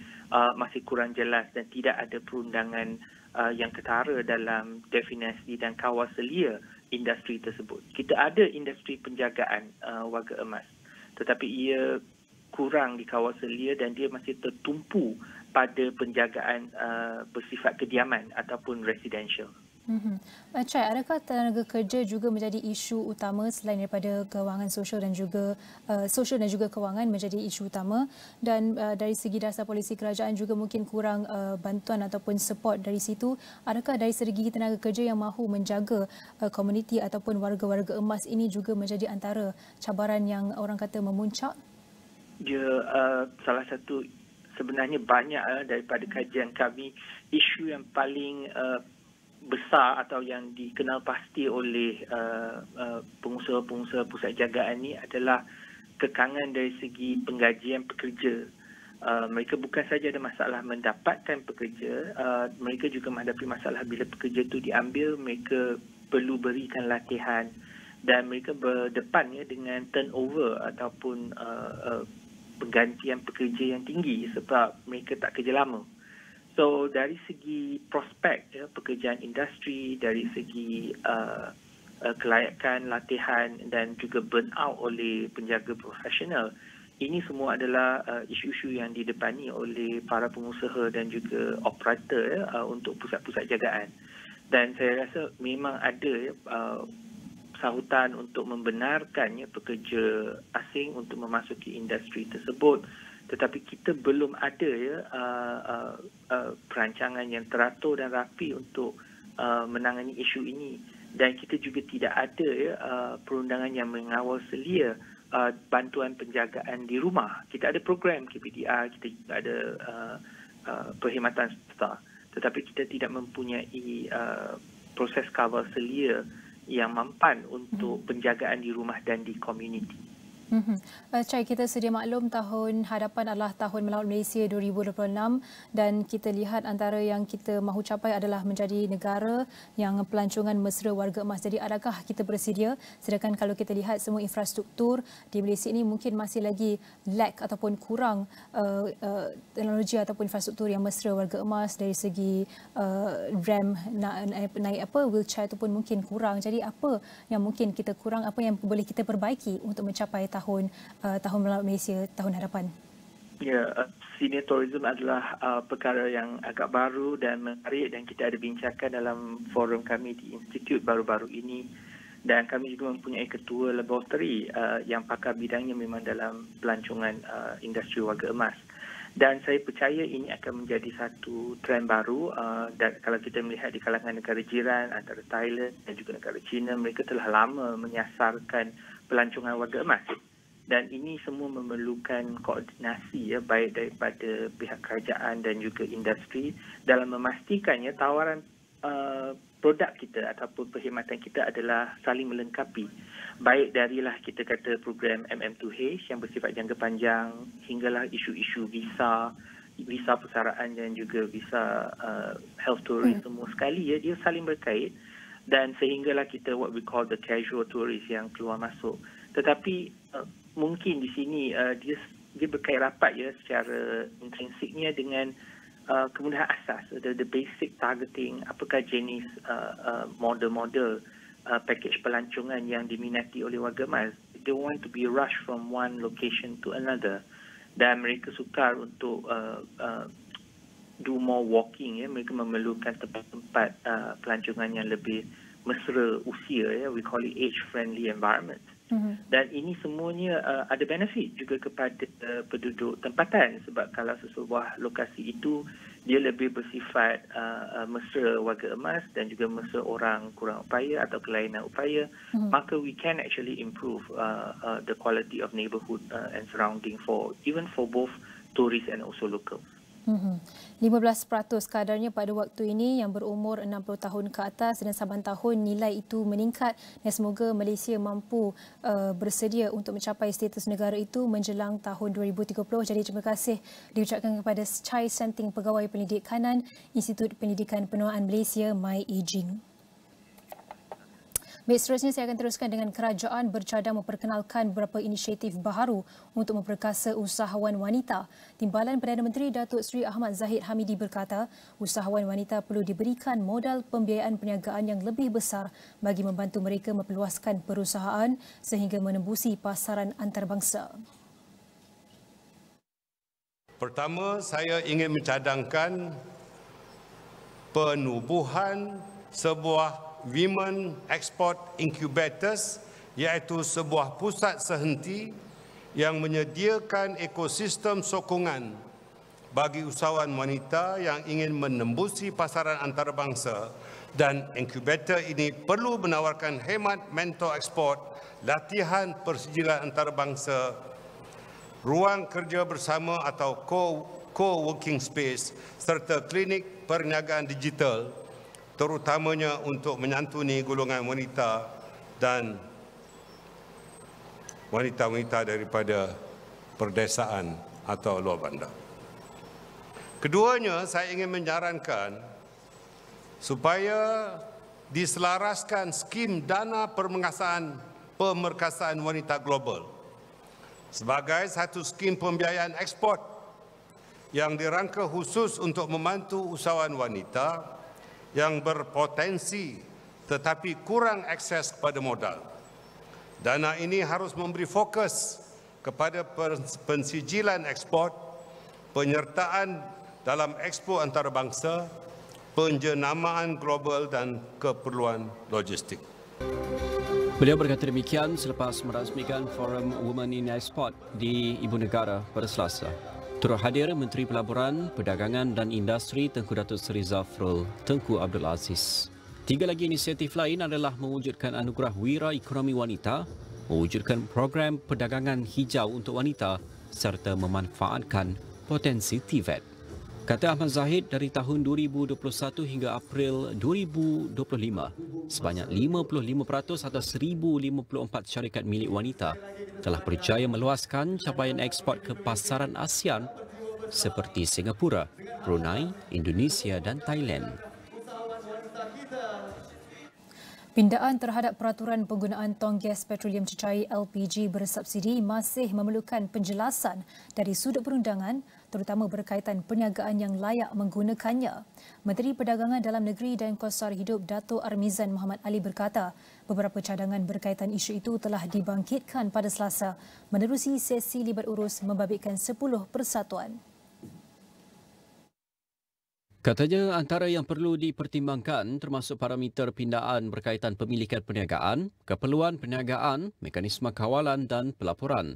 S18: masih kurang jelas dan tidak ada perundangan yang ketara dalam definisi dan kawal selia industri tersebut. Kita ada industri penjagaan warga emas, tetapi ia kurang dikawal selia dan dia masih tertumpu pada penjagaan bersifat kediaman ataupun residential.
S1: Chai, adakah tenaga kerja juga menjadi isu utama selain daripada kewangan sosial dan juga kewangan menjadi isu utama, dan dari segi dasar polisi kerajaan juga mungkin kurang bantuan ataupun support dari situ. Adakah dari segi tenaga kerja yang mahu menjaga komuniti ataupun warga-warga emas ini juga menjadi antara cabaran yang orang kata memuncak?
S18: Dia salah sebenarnya banyak daripada kajian kami, isu yang paling besar atau yang dikenal pasti oleh pengusaha-pengusaha pusat jagaan ini adalah kekangan dari segi penggajian pekerja. Mereka bukan saja ada masalah mendapatkan pekerja, mereka juga menghadapi masalah bila pekerja itu diambil, mereka perlu berikan latihan dan mereka berdepan dengan turnover ataupun penggantian pekerja yang tinggi sebab mereka tak kerja lama. So dari segi prospek pekerjaan industri, dari segi kelayakan latihan dan juga burn out oleh penjaga profesional, ini semua adalah isu-isu yang didepani oleh para pengusaha dan juga operator untuk pusat-pusat jagaan. Dan saya rasa memang ada sahutan untuk membenarkan pekerja asing untuk memasuki industri tersebut, tetapi kita belum ada perancangan yang teratur dan rapi untuk menangani isu ini. Dan kita juga tidak ada perundangan yang mengawal selia bantuan penjagaan di rumah. Kita ada program KPDR, kita juga ada perkhidmatan serta, tetapi kita tidak mempunyai proses kawal selia yang mampan untuk penjagaan di rumah dan di komuniti.
S1: Chai, kita sedia maklum tahun hadapan adalah tahun Melaut Malaysia 2026 dan kita lihat antara yang kita mahu capai adalah menjadi negara yang pelancongan mesra warga emas. Jadi adakah kita bersedia? Sedangkan kalau kita lihat semua infrastruktur di Malaysia ini mungkin masih lagi lack ataupun kurang teknologi ataupun infrastruktur yang mesra warga emas dari segi ramp naik wheelchair itu pun mungkin kurang. Jadi apa yang mungkin kita kurang, apa yang boleh kita perbaiki untuk mencapai tahun Melaut Malaysia tahun hadapan?
S18: Ya, senior tourism adalah perkara yang agak baru dan menarik dan kita ada bincangkan dalam forum kami di institut baru-baru ini, dan kami juga mempunyai ketua laboratory yang pakar bidangnya memang dalam pelancongan industri warga emas. Dan saya percaya ini akan menjadi satu trend baru dan kalau kita melihat di kalangan negara jiran antara Thailand dan juga negara China, mereka telah lama menyasarkan pelancongan warga emas. Dan ini semua memerlukan koordinasi baik daripada pihak kerajaan dan juga industri dalam memastikan tawaran produk kita ataupun perkhidmatan kita adalah saling melengkapi. Baik darilah kita kata program MM2H yang bersifat jangka panjang hinggalah isu-isu visa persaraan dan juga visa health tourism semua sekali dia saling berkait, dan sehinggalah kita what we call the casual tourist yang keluar masuk. Tetapi mungkin di sini dia berkait rapat secara intrinsiknya dengan kemudahan asas, the basic targeting, apakah jenis model-model package pelancongan yang diminati oleh warga emas. They want to be rushed from one location to another, dan mereka sukar untuk do more walking. Mereka memerlukan tempat-tempat pelancongan yang lebih mesra usia, we call it age-friendly environment. Dan ini semuanya ada benefit juga kepada penduduk tempatan, sebab kalau sesebuah lokasi itu dia lebih bersifat mesra warga emas dan juga mesra orang kurang upaya atau kelainan upaya, maka we can actually improve the quality of neighborhood and surrounding even for both tourists and also locals.
S1: 15% kadarnya pada waktu ini yang berumur 60 tahun ke atas, dan saban tahun nilai itu meningkat, dan semoga Malaysia mampu bersedia untuk mencapai status negara itu menjelang tahun 2030. Jadi terima kasih diucapkan kepada Chai Senting, Pegawai Pendidikanan Institut Pendidikan Penuaan Malaysia, MyAgeing. Baik, seterusnya saya akan teruskan dengan kerajaan bercadang memperkenalkan beberapa inisiatif baharu untuk memperkasa usahawan wanita. Timbalan Perdana Menteri Datuk Seri Ahmad Zahid Hamidi berkata, usahawan wanita perlu diberikan modal pembiayaan perniagaan yang lebih besar bagi membantu mereka memperluaskan perusahaan sehingga menembusi pasaran antarabangsa.
S19: Pertama, saya ingin mencadangkan penubuhan sebuah Women Export Incubators, iaitu sebuah pusat sehenti yang menyediakan ekosistem sokongan bagi usahawan wanita yang ingin menembusi pasaran antarabangsa, dan inkubator ini perlu menawarkan khidmat mentor ekspor, latihan persijilan antarabangsa, ruang kerja bersama atau co-working space serta klinik perniagaan digital terutamanya untuk menyantuni golongan wanita dan wanita-wanita daripada perdesaan atau luar bandar. Keduanya, saya ingin menyarankan supaya diselaraskan skim dana pemerkasaan wanita global sebagai satu skim pembiayaan ekspor yang dirangka khusus untuk membantu usahawan wanita yang berpotensi tetapi kurang akses kepada modal. Dana ini harus memberi fokus kepada pensijilan ekspor, penyertaan dalam expo antarabangsa, penjenamaan global dan keperluan logistik.
S4: Beliau berkata demikian selepas merasmikan Forum Women in Export di Ibu Negara pada Selasa. Turut hadir Menteri Pelaburan, Perdagangan dan Industri Tengku Datuk Seri Zafrul Tengku Abdul Aziz. 3 lagi inisiatif lain adalah mewujudkan anugerah Wira Ekonomi Wanita, mewujudkan program perdagangan hijau untuk wanita serta memanfaatkan potensi TVET. Kata Ahmad Zahid, dari tahun 2021 hingga April 2025, sebanyak 55% atau 1,054 syarikat milik wanita telah berjaya meluaskan capaian ekspor ke pasaran ASEAN seperti Singapura, Brunei, Indonesia dan Thailand.
S1: Pindaan terhadap peraturan penggunaan tong gas petroleum cecair LPG bersubsidi masih memerlukan penjelasan dari sudut perundangan, terutama berkaitan perniagaan yang layak menggunakannya. Menteri Perdagangan Dalam Negeri dan Kos Sara Hidup Dato' Armizan Muhammad Ali berkata, beberapa cadangan berkaitan isu itu telah dibangkitkan pada Selasa menerusi sesi libat urus membabitkan 10 persatuan.
S4: Katanya antara yang perlu dipertimbangkan termasuk parameter pindaan berkaitan pemilikan perniagaan, keperluan perniagaan, mekanisme kawalan dan pelaporan.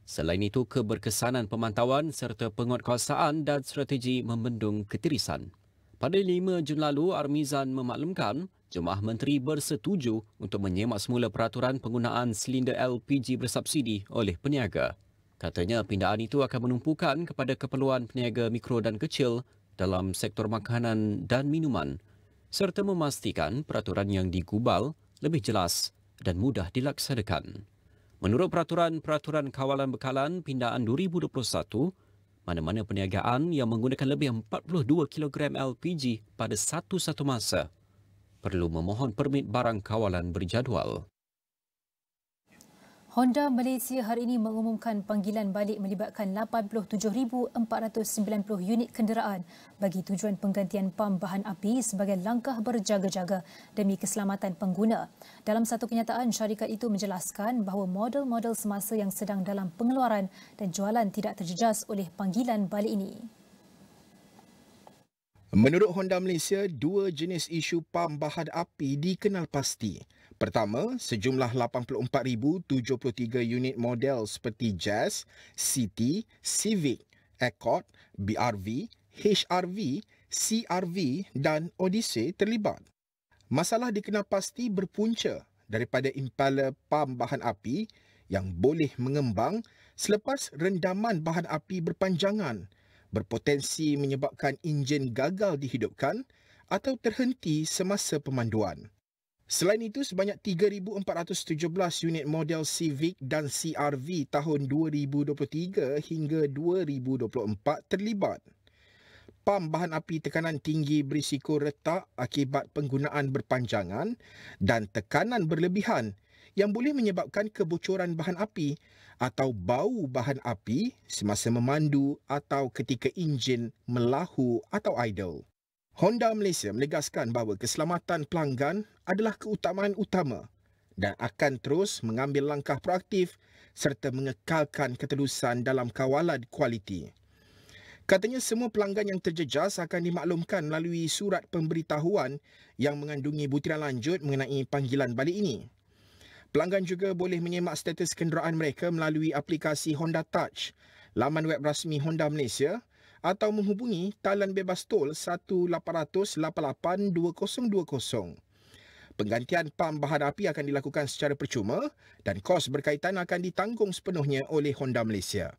S4: Selain itu, keberkesanan pemantauan serta penguatkuasaan dan strategi membendung ketirisan. Pada 5 Jun lalu, Armizan memaklumkan Jemaah Menteri bersetuju untuk menyemak semula peraturan penggunaan silinder LPG bersubsidi oleh peniaga. Katanya pindaan itu akan menumpukan kepada keperluan peniaga mikro dan kecil dalam sektor makanan dan minuman serta memastikan peraturan yang digubal lebih jelas dan mudah dilaksanakan. Menurut peraturan kawalan bekalan pindaan 2021, mana-mana perniagaan yang menggunakan lebih 42 kg LPG pada satu masa perlu memohon permit barang kawalan berjadual.
S1: Honda Malaysia hari ini mengumumkan panggilan balik melibatkan 87,490 unit kenderaan bagi tujuan penggantian pam bahan api sebagai langkah berjaga-jaga demi keselamatan pengguna. Dalam satu kenyataan, syarikat itu menjelaskan bahawa model-model semasa yang sedang dalam pengeluaran dan jualan tidak terjejas oleh panggilan balik ini.
S17: Menurut Honda Malaysia, 2 jenis isu pam bahan api dikenal pasti. Pertama, sejumlah 84,073 unit model seperti Jazz, City, Civic, Accord, BRV, HRV, CRV dan Odyssey terlibat. Masalah dikenal pasti berpunca daripada impaler pam bahan api yang boleh mengembang selepas rendaman bahan api berpanjangan, berpotensi menyebabkan enjin gagal dihidupkan atau terhenti semasa pemanduan. Selain itu, sebanyak 3,417 unit model Civic dan CRV tahun 2023 hingga 2024 terlibat. Pam bahan api tekanan tinggi berisiko retak akibat penggunaan berpanjangan dan tekanan berlebihan yang boleh menyebabkan kebocoran bahan api atau bau bahan api semasa memandu atau ketika enjin melahu atau idle. Honda Malaysia menegaskan bahawa keselamatan pelanggan adalah keutamaan utama dan akan terus mengambil langkah proaktif serta mengekalkan keterusan dalam kawalan kualiti. Katanya semua pelanggan yang terjejas akan dimaklumkan melalui surat pemberitahuan yang mengandungi butiran lanjut mengenai panggilan balik ini. Pelanggan juga boleh menyemak status kenderaan mereka melalui aplikasi Honda Touch, laman web rasmi Honda Malaysia atau menghubungi talian bebas tol 1-800-88-2020. Penggantian pam bahan api akan dilakukan secara percuma dan kos berkaitan akan ditanggung sepenuhnya oleh Honda Malaysia.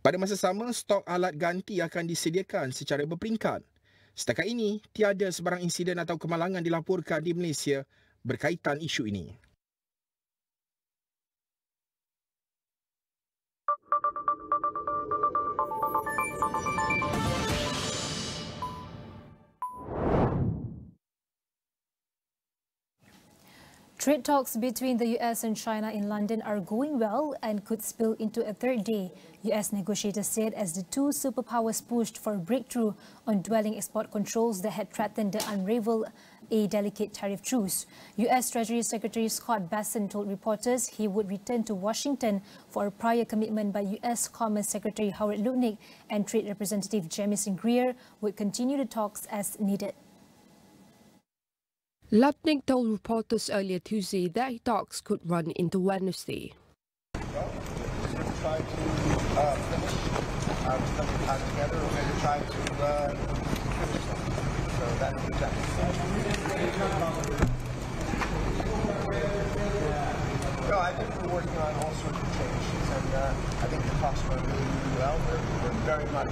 S17: Pada masa sama, stok alat ganti akan disediakan secara berperingkat. Setakat ini, tiada sebarang insiden atau kemalangan dilaporkan di Malaysia berkaitan isu ini.
S1: Trade talks between the US and China in London are going well and could spill into a third day, US negotiators said as the two superpowers pushed for a breakthrough on dwelling export controls that had threatened to unravel a delicate tariff truce. US Treasury Secretary Scott Bessent told reporters he would return to Washington for a prior commitment by US Commerce Secretary Howard Lutnick and Trade Representative Jamieson Greer would continue the talks as needed.
S5: Lutnick told reporters earlier Tuesday that talks could run into Wednesday.
S20: Well, we're going to try to finish our stuff we have together. We're going to try to finish them. So that's the objective. No, I think we're working on all sorts of changes, and I think the talks are going really well. We're very much,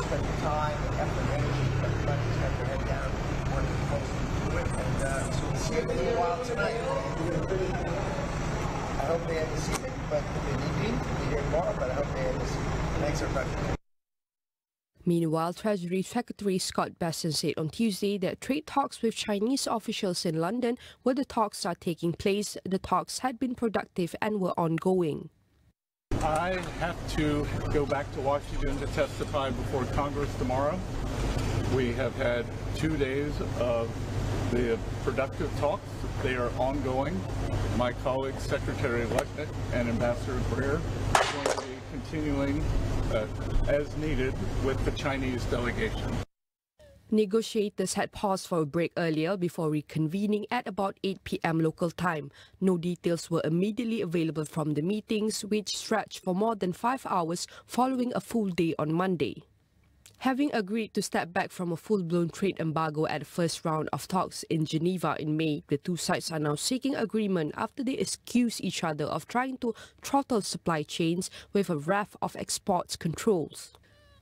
S20: spending time and effort and energy. Everybody's got their head down, working closely. And so we'll see it in a little while tonight. I hope they end this evening, but if they need me, we'll be here tomorrow, but I hope they end this evening. Thanks, everybody.
S5: Meanwhile, Treasury Secretary Scott Bessent said on Tuesday that trade talks with Chinese officials in London, where the talks are taking place, the talks had been productive and were ongoing.
S21: I have to go back to Washington to testify before Congress tomorrow. We have had 2 days of the productive talks. They are ongoing. My colleagues, Secretary Lutnick and Ambassador Greer, are going to be continuing as needed with the Chinese delegation.
S5: Negotiators had paused for a break earlier before reconvening at about 8 p.m. local time. No details were immediately available from the meetings, which stretched for more than 5 hours following a full day on Monday. Having agreed to step back from a full-blown trade embargo at the first round of talks in Geneva in May, the two sides are now seeking agreement after they accuse each other of trying to throttle supply chains with a raft of exports controls.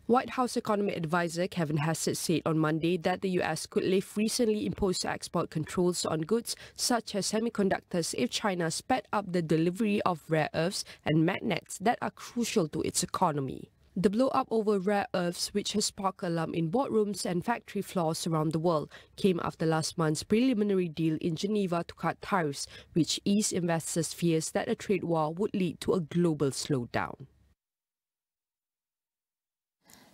S5: White House Economy Advisor Kevin Hassett said on Monday that the US could lift recently imposed export controls on goods such as semiconductors if China sped up the delivery of rare earths and magnets that are crucial to its economy. The blow-up over rare earths, which has sparked alarm in boardrooms and factory floors around the world, came after last month's preliminary deal in Geneva to cut tariffs, which eased investors' fears that a trade war would lead to a global slowdown.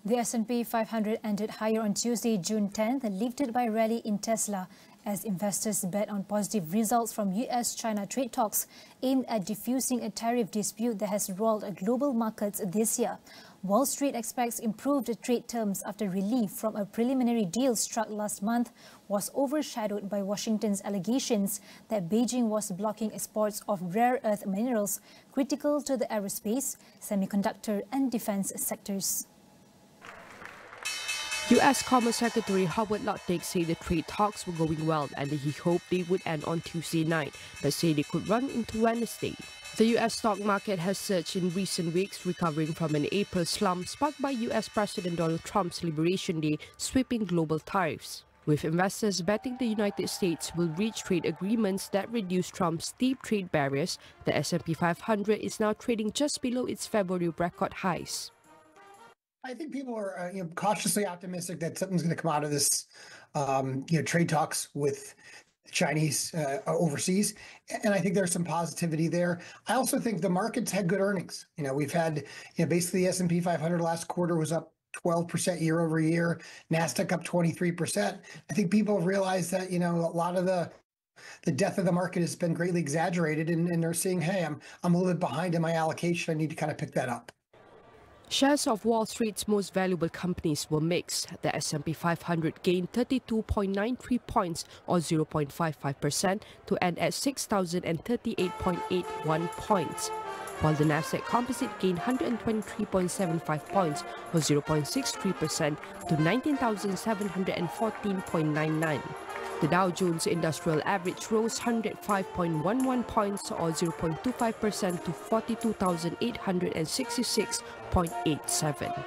S1: The S&P 500 ended higher on Tuesday, June 10th, lifted by a rally in Tesla as investors bet on positive results from US-China trade talks aimed at diffusing a tariff dispute that has roiled global markets this year. Wall Street expects improved trade terms after relief from a preliminary deal struck last month was overshadowed by Washington's allegations that Beijing was blocking exports of rare earth minerals critical to the aerospace, semiconductor and defense sectors.
S5: U.S. Commerce Secretary Howard Lutnick said the trade talks were going well and that he hoped they would end on Tuesday night, but said they could run into Wednesday. The U.S. stock market has surged in recent weeks, recovering from an April slump sparked by U.S. President Donald Trump's Liberation Day sweeping global tariffs. With investors betting the United States will reach trade agreements that reduce Trump's steep trade barriers, the S&P 500 is now trading just below its February record highs.
S22: I think people are cautiously optimistic that something's going to come out of this, trade talks with Chinese overseas, and I think there's some positivity there. I also think the market's had good earnings. We've had, basically the S&P 500 last quarter was up 12% year over year, NASDAQ up 23%. I think people have realized that a lot of the death of the market has been greatly exaggerated, and they're saying, hey, I'm a little bit behind in my allocation. I need to kind of pick that up.
S5: Shares of Wall Street's most valuable companies were mixed. The S&P 500 gained 32.93 points or 0.55% to end at 6,038.81 points, while the Nasdaq Composite gained 123.75 points or 0.63% to 19,714.99. The Dow Jones Industrial Average rose 105.11 points or 0.25% to 42,866.87.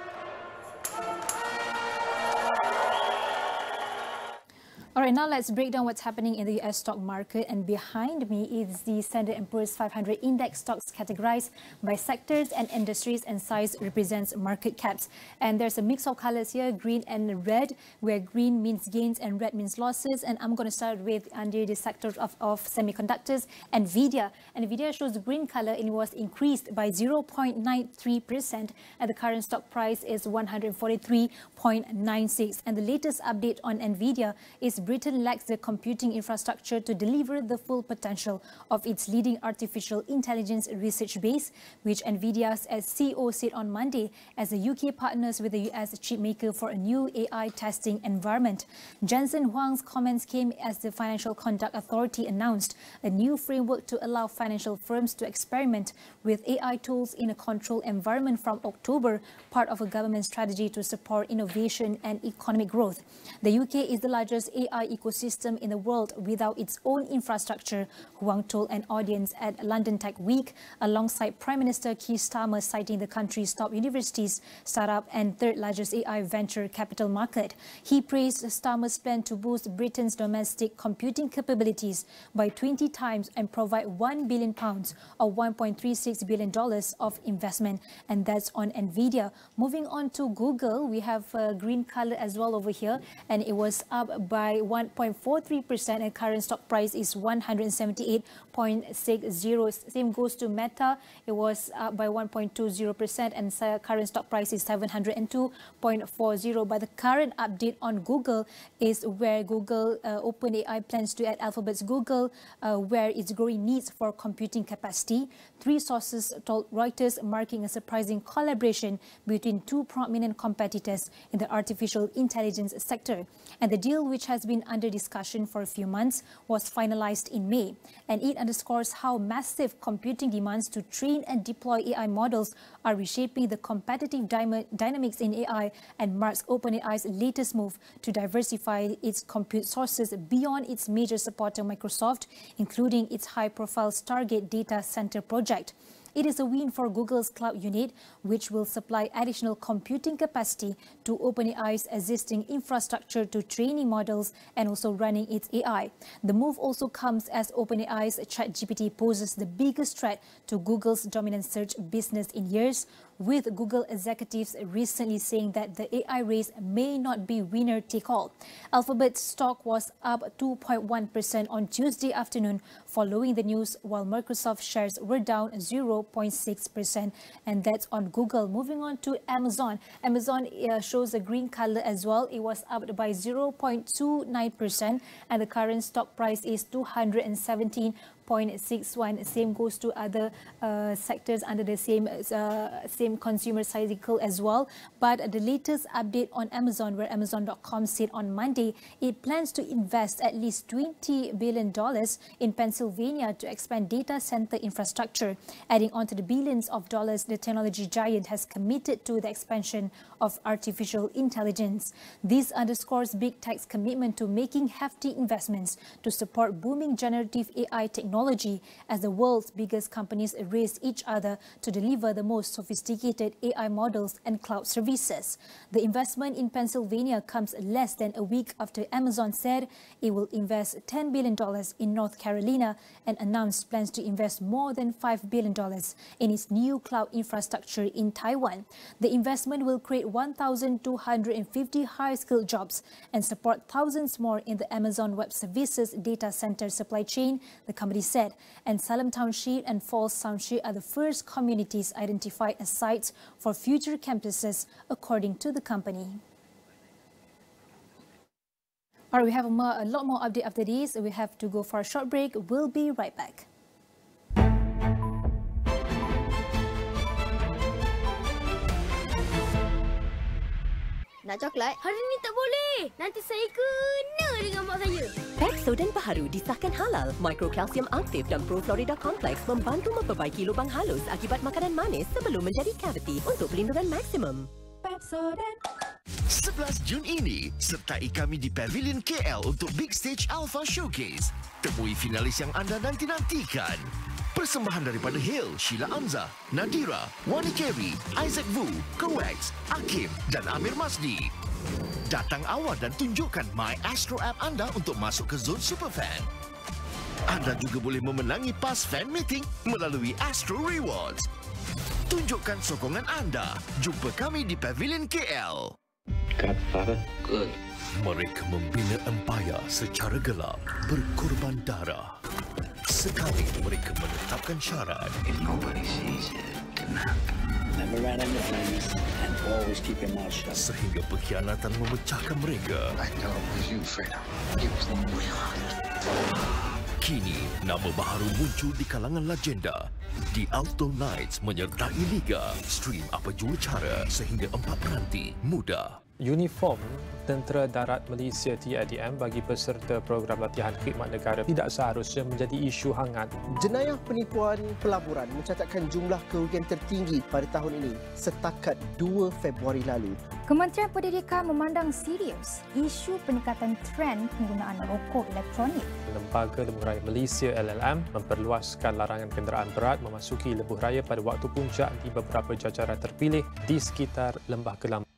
S1: All right, now let's break down what's happening in the US stock market. And behind me is the Standard & Poor's 500 index. Stocks categorized by sectors and industries, and size represents market caps. And there's a mix of colors here, green and red, where green means gains and red means losses. And I'm going to start with under the sector of semiconductors, NVIDIA. NVIDIA shows green color and it was increased by 0.93%, and the current stock price is 143.96. And the latest update on NVIDIA is Britain lacks the computing infrastructure to deliver the full potential of its leading artificial intelligence research base, which NVIDIA's CEO said on Monday as the UK partners with the US chipmaker for a new AI testing environment. Jensen Huang's comments came as the Financial Conduct Authority announced a new framework to allow financial firms to experiment with AI tools in a controlled environment from October, part of a government strategy to support innovation and economic growth. The UK is the largest AI ecosystem in the world without its own infrastructure, Huang told an audience at London Tech Week, alongside Prime Minister Keir Starmer citing the country's top universities, startup and third largest AI venture capital market. He praised Starmer's plan to boost Britain's domestic computing capabilities by 20 times and provide £1 billion or $1.36 billion of investment, and that's on NVIDIA. Moving on to Google, we have green color as well over here, and it was up by 1.43%, and current stock price is 178.60. Same goes to Meta. It was up by 1.20%, and current stock price is 702.40. But the current update on Google is where Google OpenAI plans to add Alphabet's Google, where its growing needs for computing capacity. Three sources told Reuters, marking a surprising collaboration between two prominent competitors in the artificial intelligence sector. And the deal, which has been under discussion for a few months, was finalized in May, and it underscores how massive computing demands to train and deploy AI models are reshaping the competitive dynamics in AI, and marks OpenAI's latest move to diversify its compute sources beyond its major supporter Microsoft, including its high-profile Stargate data center project. It is a win for Google's cloud unit, which will supply additional computing capacity to OpenAI's existing infrastructure to training models and also running its AI. The move also comes as OpenAI's ChatGPT poses the biggest threat to Google's dominant search business in years, with Google executives recently saying that the AI race may not be winner-take-all. Alphabet's stock was up 2.1% on Tuesday afternoon following the news, while Microsoft shares were down 0.6%, and that's on Google. Moving on to Amazon. Amazon shows a green color as well. It was up by 0.29%, and the current stock price is 217.61. Same goes to other sectors under the same consumer cycle as well. But the latest update on Amazon, where Amazon.com said on Monday it plans to invest at least $20 billion in Pennsylvania to expand data center infrastructure. Adding on to the billions of dollars the technology giant has committed to the expansion of artificial intelligence. This underscores big tech's commitment to making hefty investments to support booming generative AI technology as the world's biggest companies race each other to deliver the most sophisticated AI models and cloud services. The investment in Pennsylvania comes less than a week after Amazon said it will invest $10 billion in North Carolina and announced plans to invest more than $5 billion in its new cloud infrastructure in Taiwan. The investment will create 1,250 high-skilled jobs and support thousands more in the Amazon Web Services data center supply chain, the company said. And Salem Township and Falls Township are the first communities identified as sites for future campuses, according to the company. All right, we have a lot more update after this. We have to go for a short break. We'll be right back.
S7: Nak coklat? Hari ni tak boleh. Nanti saya kena dengan mak saya.
S8: Pepsodent baharu disahkan halal. Microkalsium aktif dan Proflorida Complex membantu memperbaiki lubang halus akibat makanan manis sebelum menjadi kaviti untuk pelindungan maksimum. Pepsodent.
S13: 11 Jun ini, sertai kami di Pavilion KL untuk Big Stage Alpha Showcase. Temui finalis yang anda nanti-nantikan. Persembahan daripada Hale, Sheila Amzah, Nadira, Wani Kerry, Isaac Vu, Kowax, Akim dan Amir Masdi. Datang awal dan tunjukkan My Astro app anda untuk masuk ke zon Superfan. Anda juga boleh memenangi pas fan meeting melalui Astro Rewards. Tunjukkan sokongan anda. Jumpa kami di Pavilion KL.
S2: Good.
S13: Mereka membina empayar secara gelap, berkorban darah. Sekali mereka menetapkan syarat.
S2: If nobody sees it, it can happen. Never rat on the flames and always keep your mouth shut.
S13: Sehingga pengkhianatan memecahkan mereka.
S2: I know it was you, Fredo. It was the Mulan.
S13: Kini, nama baharu muncul di kalangan legenda. The Alto Knights menyertai Liga. Stream apa jua cara sehingga 4 peranti mudah.
S9: Uniform Tentera Darat Malaysia TADM bagi peserta program latihan khidmat negara tidak seharusnya menjadi isu hangat.
S3: Jenayah penipuan pelaburan mencatatkan jumlah kerugian tertinggi pada tahun ini setakat 2 Februari lalu.
S23: Kementerian Pendidikan memandang serius isu peningkatan trend penggunaan rokok elektronik.
S9: Lembaga Lebuh Raya Malaysia LLM memperluaskan larangan kenderaan berat memasuki lebuh raya pada waktu puncak di beberapa jajaran terpilih di sekitar Lembah Kelang.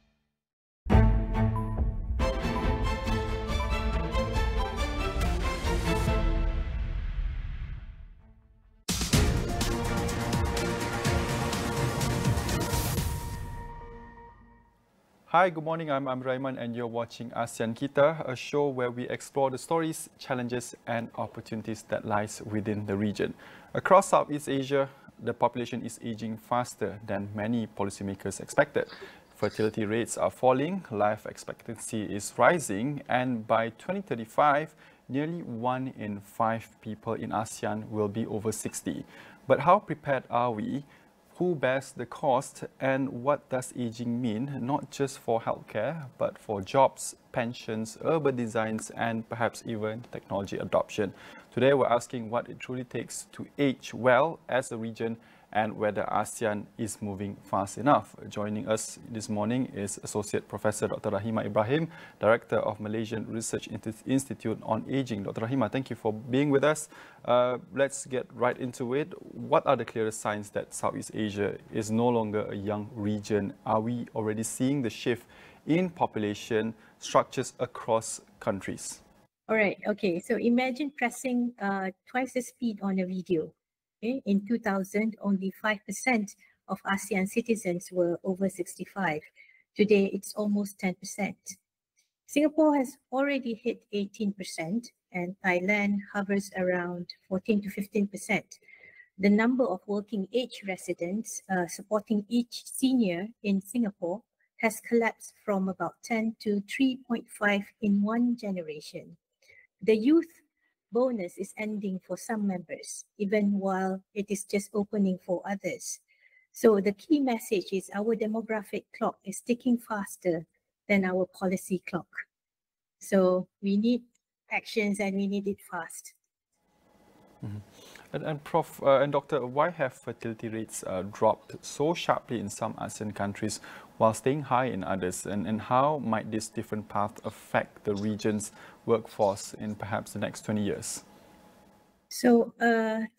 S24: Hi, good morning. I'm Raiman and you're watching ASEAN Kita, a show where we explore the stories, challenges and opportunities that lies within the region. Across Southeast Asia, the population is aging faster than many policymakers expected. Fertility rates are falling, life expectancy is rising, and by 2035, nearly 1 in 5 people in ASEAN will be over 60. But how prepared are we? Who bears the cost, and what does aging mean, not just for healthcare, but for jobs, pensions, urban designs, and perhaps even technology adoption? Today, we're asking what it truly takes to age well as a region and whether ASEAN is moving fast enough. Joining us this morning is Associate Professor Dr. Rahimah Ibrahim, Director of Malaysian Research Institute on Aging. Dr. Rahimah, thank you for being with us. Let's get right into it. What are the clearest signs that Southeast Asia is no longer a young region? Are we already seeing the shift in population structures across countries?
S25: All right, okay. So imagine pressing twice the speed on a video. Okay. In 2000, only 5% of ASEAN citizens were over 65. Today, it's almost 10%. Singapore has already hit 18%, and Thailand hovers around 14 to 15%. The number of working age residents supporting each senior in Singapore has collapsed from about 10 to 3.5 in one generation. The youth bonus is ending for some members, even while it is just opening for others. So the key message is our demographic clock is ticking faster than our policy clock. So we need actions and we need it fast.
S24: Mm-hmm. And Prof, and Doctor, why have fertility rates dropped so sharply in some ASEAN countries while staying high in others? And how might this different path affect the region's workforce in perhaps the next 20 years?
S25: So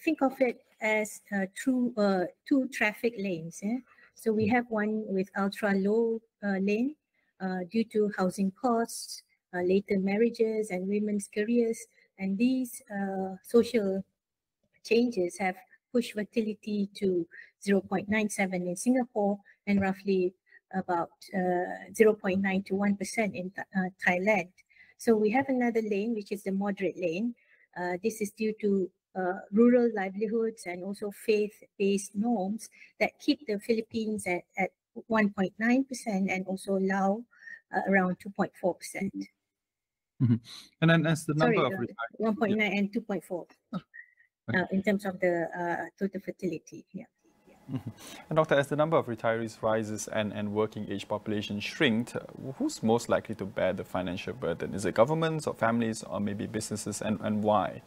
S25: think of it as two traffic lanes. So we have one with ultra low lane due to housing costs, later marriages and women's careers. And these social changes have pushed fertility to 0.97 in Singapore and roughly about 0.9 to 1% in Thailand. So we have another lane, which is the moderate lane. This is due to rural livelihoods and also faith-based norms that keep the Philippines at 1.9% and also Laos around 2.4%.
S24: Mm-hmm. And then as the number of
S25: 1.9 and 2.4 in terms of the total fertility. Yeah.
S24: Mm-hmm. And Doctor, as the number of retirees rises and working age population shrinks, who's most likely to bear the financial burden? Is it governments or families or maybe businesses, and why?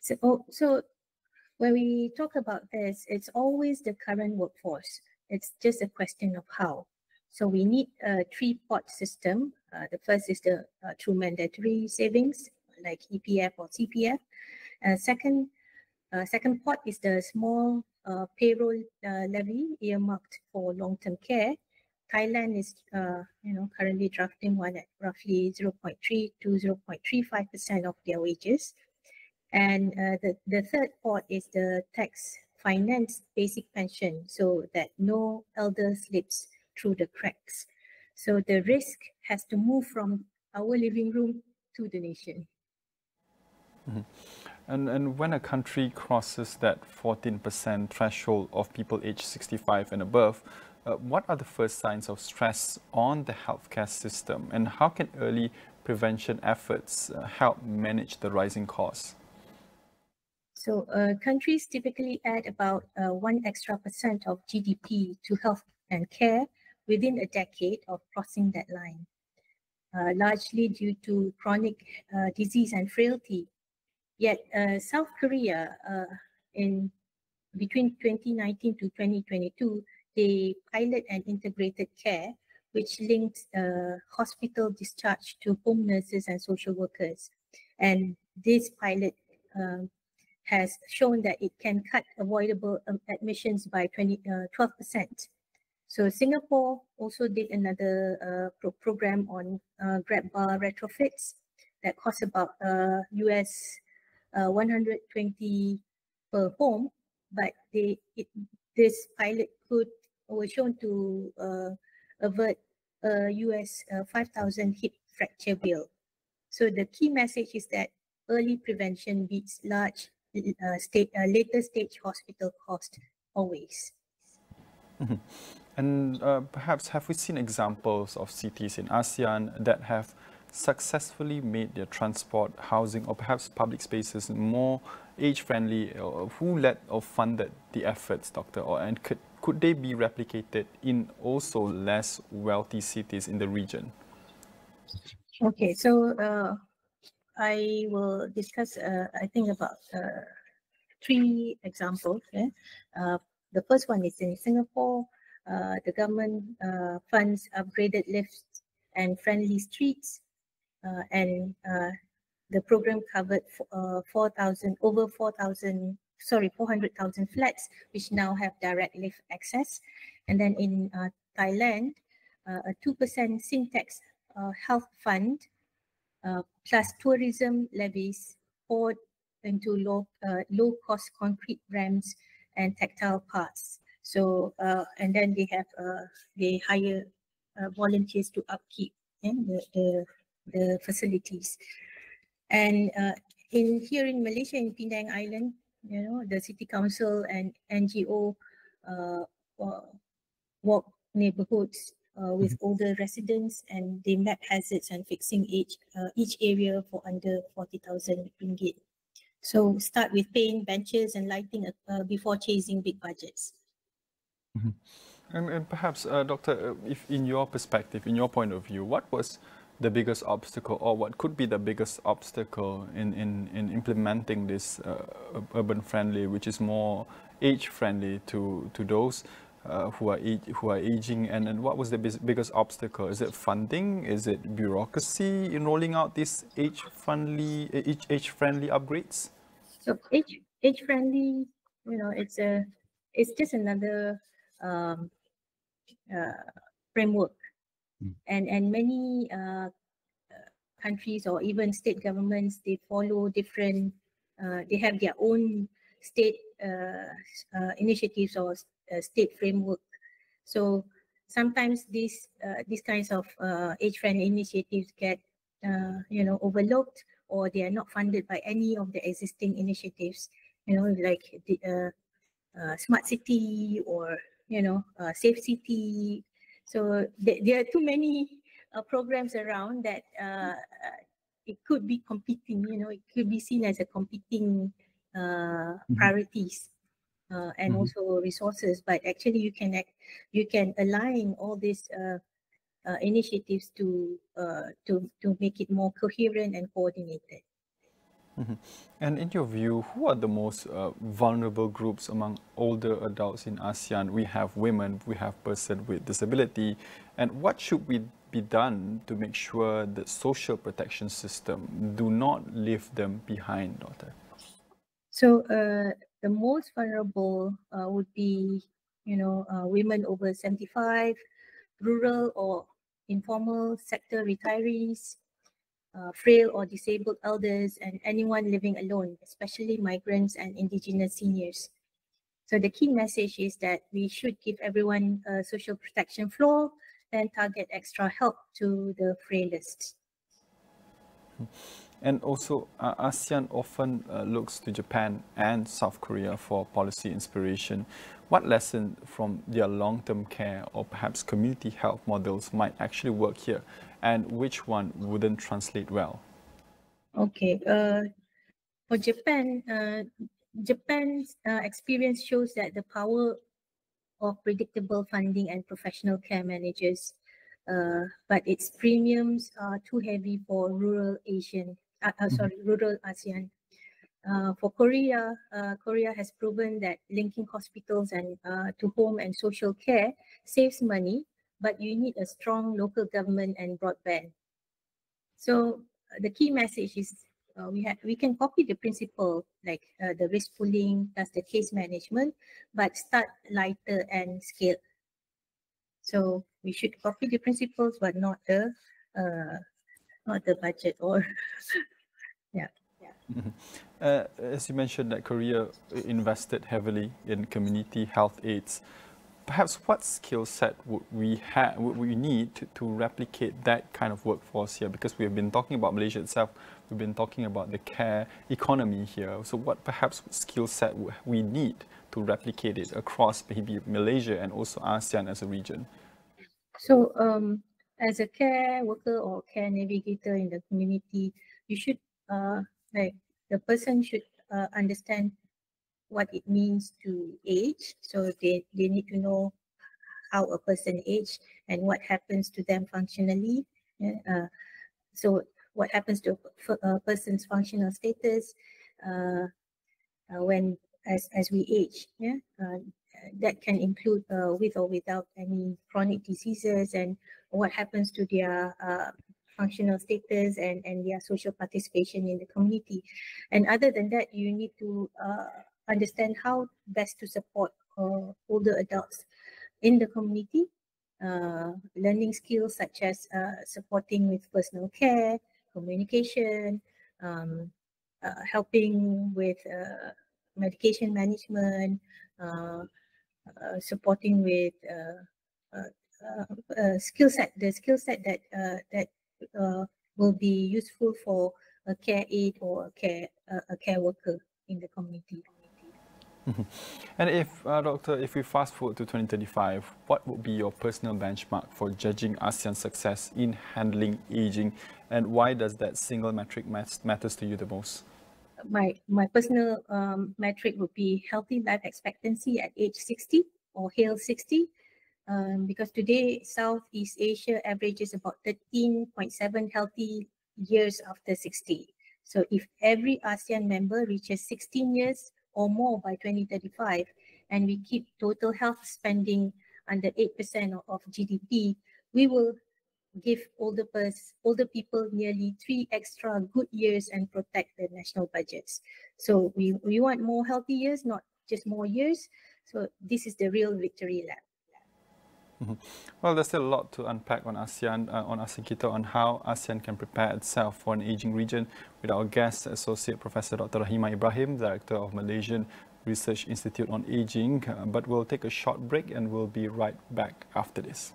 S25: So when we talk about this, it's always the current workforce. It's just a question of how. So we need a three-pot system. The first is the through mandatory savings like EPF or CPF. Second pot is the small payroll levy earmarked for long-term care. Thailand is, currently drafting one at roughly 0.3 to 0.35% of their wages. And the third pot is the tax finance basic pension, so that no elder slips through the cracks. So the risk has to move from our living room to the nation.
S24: Mm-hmm. And when a country crosses that 14% threshold of people aged 65 and above, what are the first signs of stress on the healthcare system, and how can early prevention efforts help manage the rising costs?
S25: So countries typically add about 1% extra of GDP to health and care within a decade of crossing that line, largely due to chronic disease and frailty. Yet South Korea, in between 2019 to 2022, they pilot an integrated care which links hospital discharge to home nurses and social workers. And this pilot has shown that it can cut avoidable admissions by 12%. So Singapore also did another program on grab bar retrofits that cost about US 120 per home, but this pilot was shown to avert US 5,000 hip fracture bill. So the key message is that early prevention beats later stage hospital cost always.
S24: Mm-hmm. And perhaps have we seen examples of cities in ASEAN that have successfully made their transport, housing, or perhaps public spaces more age-friendly? Who led or funded the efforts, Doctor? And could they be replicated in also less wealthy cities in the region?
S25: Okay, so I will discuss, I think, about 3 examples. The first one is in Singapore. The government funds upgraded lifts and friendly streets, and the program covered 400,000 flats, which now have direct lift access. And then in Thailand, a 2% Sintex health fund plus tourism levies poured into low-cost concrete ramps and tactile parts. So and then they hire volunteers to upkeep the facilities. And here in Malaysia, in Penang Island, the city council and NGO walk neighborhoods with older residents, and they map hazards and fixing each area for under 40,000 ringgit. So start with paint, benches and lighting before chasing big budgets.
S24: Mm-hmm. And perhaps, Doctor, if in your perspective, in your point of view, what was the biggest obstacle, or what could be the biggest obstacle in implementing this urban friendly, which is more age friendly to those who are aging, and what was the biggest obstacle? Is it funding? Is it bureaucracy in rolling out these age friendly upgrades?
S25: So age friendly, it's just another framework, and many countries or even state governments, they follow different. They have their own state initiatives or state framework. So sometimes these kinds of age-friendly initiatives get overlooked, or they are not funded by any of the existing initiatives. Like the smart city or safe city. So there are too many programs around that it could be competing. It could be seen as a competing priorities. And also resources, but actually you can align all these initiatives to make it more coherent and coordinated.
S24: And in your view, who are the most vulnerable groups among older adults in ASEAN? We have women, we have persons with disability, and what should be done to make sure the social protection system do not leave them behind, Doctor?
S25: So the most vulnerable would be, women over 75, rural or informal sector retirees, frail or disabled elders, and anyone living alone, especially migrants and indigenous seniors. So the key message is that we should give everyone a social protection floor and target extra help to the frailest.
S24: And also, ASEAN often looks to Japan and South Korea for policy inspiration. What lesson from their long-term care or perhaps community health models might actually work here, and which one wouldn't translate well?
S25: Okay, for Japan, Japan's experience shows that the power of predictable funding and professional care managers, but its premiums are too heavy for rural rural ASEAN. For Korea, Korea has proven that linking hospitals and to home and social care saves money, but you need a strong local government and broadband. So the key message is we can copy the principle like the risk pooling plus the case management, but start lighter and scale. So we should copy the principles, but not the budget or yeah.
S24: As you mentioned that Korea invested heavily in community health aids, perhaps what skill set would we need to replicate that kind of workforce here? Because we have been talking about Malaysia itself, we've been talking about the care economy here. So what perhaps skill set we need to replicate it across maybe Malaysia and also ASEAN as a region?
S25: So as a care worker or care navigator in the community, you should the person should understand what it means to age. So they need to know how a person ages and what happens to them functionally. So what happens to a person's functional status when as we age. That can include with or without any chronic diseases, and what happens to their functional status and their social participation in the community. And other than that, you need to understand how best to support older adults in the community, learning skills such as supporting with personal care, communication, helping with medication management, supporting with the skill set that will be useful for a care aide or a care worker in the community.
S24: And if, Doctor, if we fast forward to 2035, what would be your personal benchmark for judging ASEAN's success in handling aging, and why does that single metric matters to you the most?
S25: My personal metric would be healthy life expectancy at age 60 or HALE 60, because today Southeast Asia averages about 13.7 healthy years after 60. So if every ASEAN member reaches 16 years or more by 2035, and we keep total health spending under 8% of GDP, we will give older people nearly 3 extra good years and protect the national budgets. So we want more healthy years, not just more years. So this is the real victory lap.
S24: Well, there's still a lot to unpack on ASEAN Kita, on how ASEAN can prepare itself for an aging region, with our guest, Associate Professor Dr. Rahimah Ibrahim, Director of Malaysian Research Institute on Aging. But we'll take a short break and we'll be right back after this.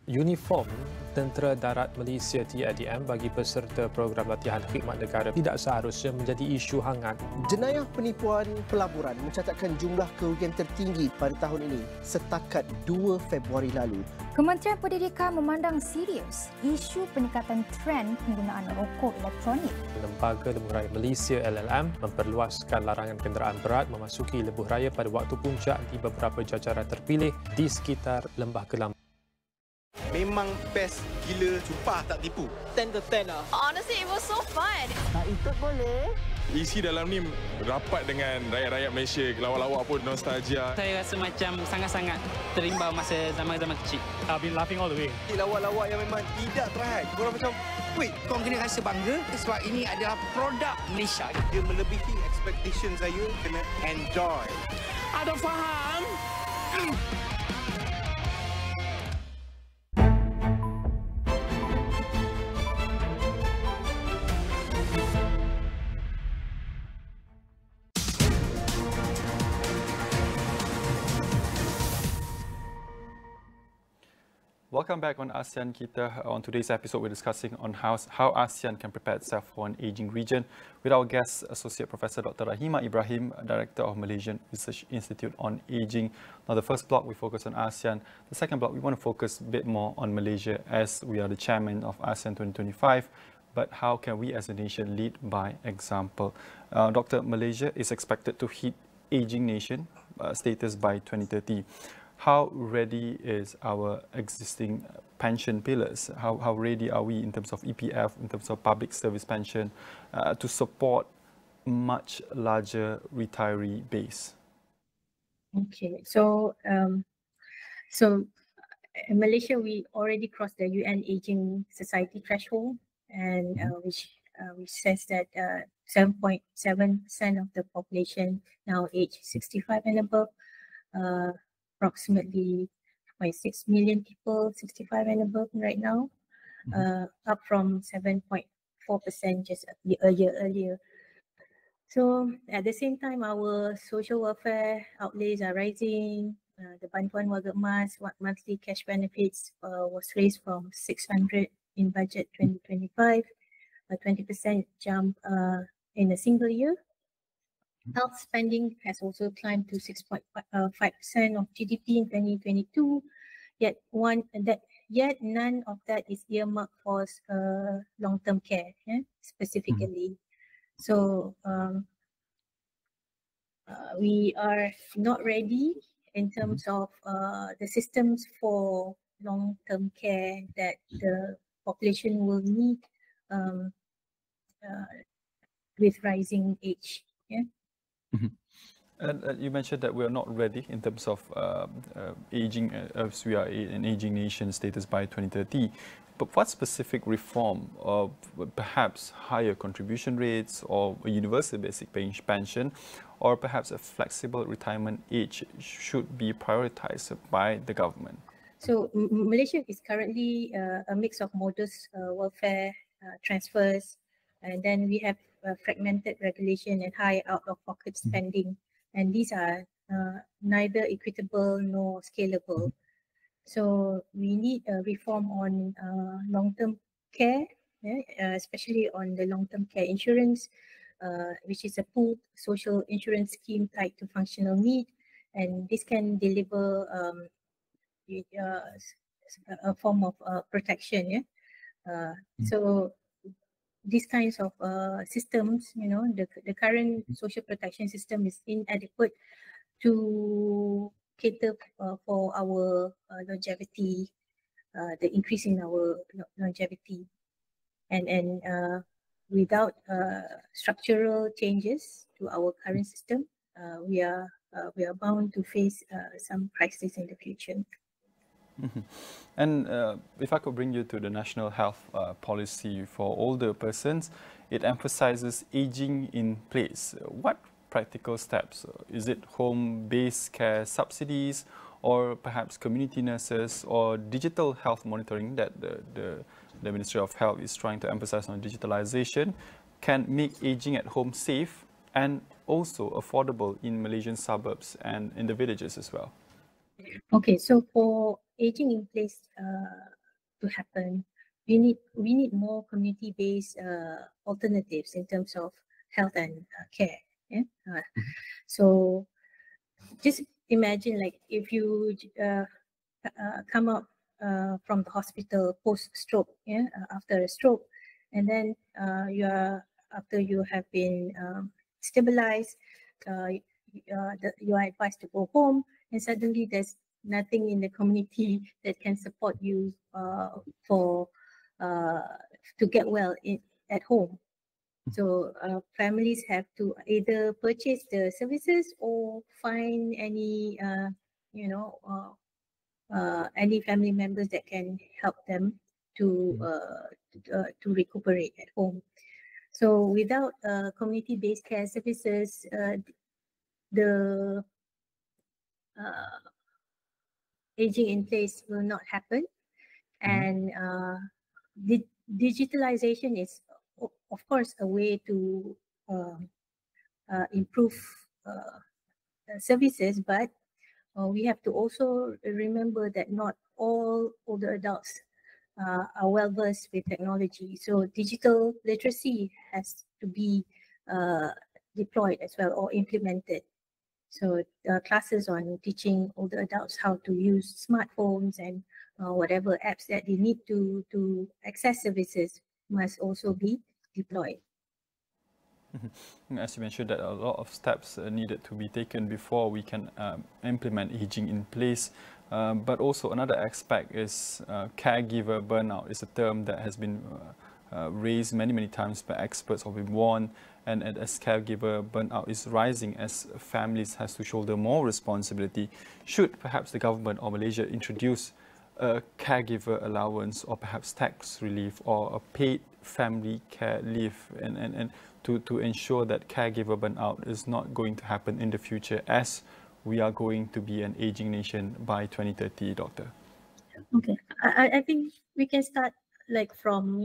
S9: Uniform Tentera Darat Malaysia TADM bagi peserta program latihan khidmat negara tidak seharusnya menjadi isu hangat.
S3: Jenayah penipuan pelaburan mencatatkan jumlah kerugian tertinggi pada tahun ini setakat 2 Februari lalu.
S23: Kementerian Pendidikan memandang serius isu peningkatan trend penggunaan rokok elektronik.
S9: Lembaga Lebuh Raya Malaysia LLM memperluaskan larangan kenderaan berat memasuki lebuh raya pada waktu puncak di beberapa jajaran terpilih di sekitar Lembah Kelang.
S6: Memang best gila, sumpah tak tipu.
S10: 10 to 10 lah. Honestly, it was so fun.
S6: Nak ikut boleh.
S11: Isi dalam ni rapat dengan rakyat-rakyat Malaysia, lawak-lawak pun nostalgia.
S12: Saya rasa macam sangat-sangat terimbau masa zaman-zaman kecil.
S9: I've been laughing all the way.
S6: Lawak-lawak yang memang tidak terahat. Korang macam,
S14: wait, korang kena rasa bangga sebab ini adalah produk Malaysia.
S6: Dia melebihi expectation saya, kena enjoy.
S14: Ada faham?
S24: Welcome back on ASEAN Kita. On today's episode, we're discussing on how ASEAN can prepare itself for an aging region with our guest, Associate Professor Dr. Rahimah Ibrahim, Director of Malaysian Research Institute on Aging. Now, the first block, we focus on ASEAN. The second block, we want to focus a bit more on Malaysia as we are the chairman of ASEAN 2025. But how can we as a nation lead by example? Dr. Malaysia is expected to hit aging nation status by 2030. How ready is our existing pension pillars? How ready are we in terms of EPF, in terms of public service pension, to support much larger retiree base?
S25: Okay, so in Malaysia, we already crossed the UN Aging Society threshold, and which says that 7.7% of the population now age 65 and above. Approximately 0.6 million people 65 and above right now, up from 7.4% just a year earlier. So at the same time, our social welfare outlays are rising. The Bantuan Warga Emas monthly cash benefits was raised from 600 in budget 2025, a 20% jump in a single year. Health spending has also climbed to 6.5% of GDP in 2022, yet none of that is earmarked for long-term care, specifically. So we are not ready in terms of the systems for long-term care that the population will need with rising age. Yeah.
S24: And you mentioned that we are not ready in terms of aging, as we are an aging nation status by 2030. But what specific reform, or perhaps higher contribution rates, or a universal basic pension, or perhaps a flexible retirement age should be prioritized by the government?
S25: So Malaysia is currently a mix of modest welfare transfers, and then we have fragmented regulation and high out-of-pocket spending, and these are neither equitable nor scalable. So we need a reform on long-term care, especially on the long-term care insurance, which is a pooled social insurance scheme tied to functional need, and this can deliver a form of protection. So these kinds of systems, the current social protection system is inadequate to cater for our longevity, the increase in our longevity, and without structural changes to our current system, we are bound to face some crisis in the future.
S24: And if I could bring you to the National Health Policy for Older Persons, it emphasizes aging in place. What practical steps? Is it home-based care subsidies, or perhaps community nurses, or digital health monitoring that the Ministry of Health is trying to emphasize on digitalization, can make aging at home safe and also affordable in Malaysian suburbs and in the villages as well?
S25: Okay, so for aging in place to happen. We need more community-based alternatives in terms of health and care. Yeah? So just imagine, like, if you come out from the hospital post-stroke, after a stroke, and then after you have been stabilized, you are advised to go home, and suddenly there's nothing in the community that can support you to get well at home. So families have to either purchase the services or find any any family members that can help them to recuperate at home. So without community-based care services, the aging in place will not happen, and digitalization is, of course, a way to improve services, but we have to also remember that not all older adults are well versed with technology. So digital literacy has to be deployed as well or implemented. So classes on teaching older adults how to use smartphones and whatever apps that they need to access services must also be deployed.
S24: As you mentioned, that a lot of steps needed to be taken before we can implement aging in place. But also another aspect is caregiver burnout is a term that has been raised many times by experts or been warned, and as caregiver burnout is rising as families has to shoulder more responsibility. Should perhaps the government or Malaysia introduce a caregiver allowance or perhaps tax relief or a paid family care leave and to ensure that caregiver burnout is not going to happen in the future, as we are going to be an aging nation by 2030, Doctor?
S25: Okay, I think we can start like from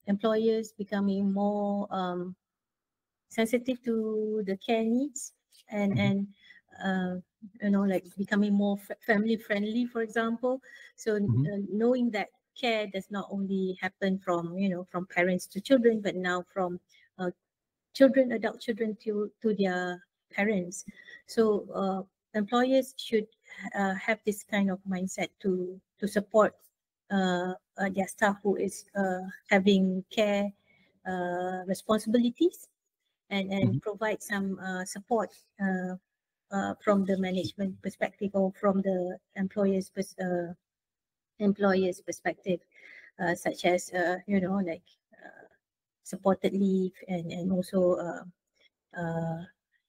S25: employers becoming more sensitive to the care needs and like becoming more family friendly, for example. So knowing that care does not only happen from from parents to children, but now from adult children to their parents. So employers should have this kind of mindset to support their staff who is having care responsibilities and provide some support from the management perspective or from the employer's perspective, such as like supported leave and also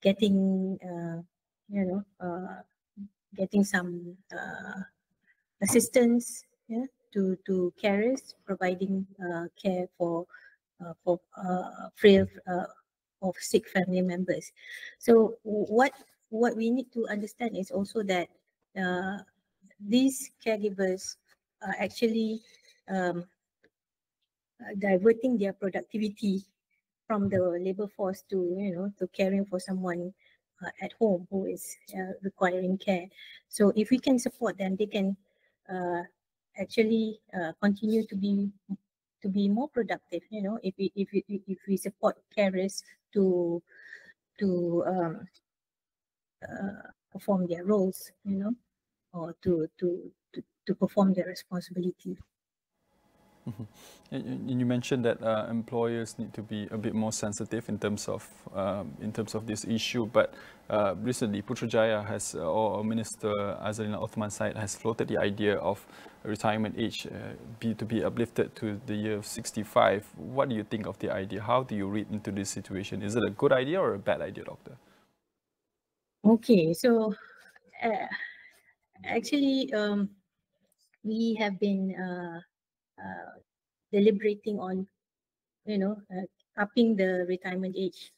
S25: getting getting some assistance to carers, providing care for frail of sick family members. So what we need to understand is also that these caregivers are actually diverting their productivity from the labor force to to caring for someone at home who is requiring care. So if we can support them, they can actually continue to be more productive. If we support carers to perform their roles, or to perform their responsibility.
S24: And you mentioned that employers need to be a bit more sensitive in terms of this issue. But recently, Putrajaya has, or Minister Azalina Othman Said has floated the idea of retirement age to be uplifted to the year of 65. What do you think of the idea? How do you read into this situation? Is it a good idea or a bad idea, Doctor?
S25: Okay, so actually, we have been deliberating on, upping the retirement age,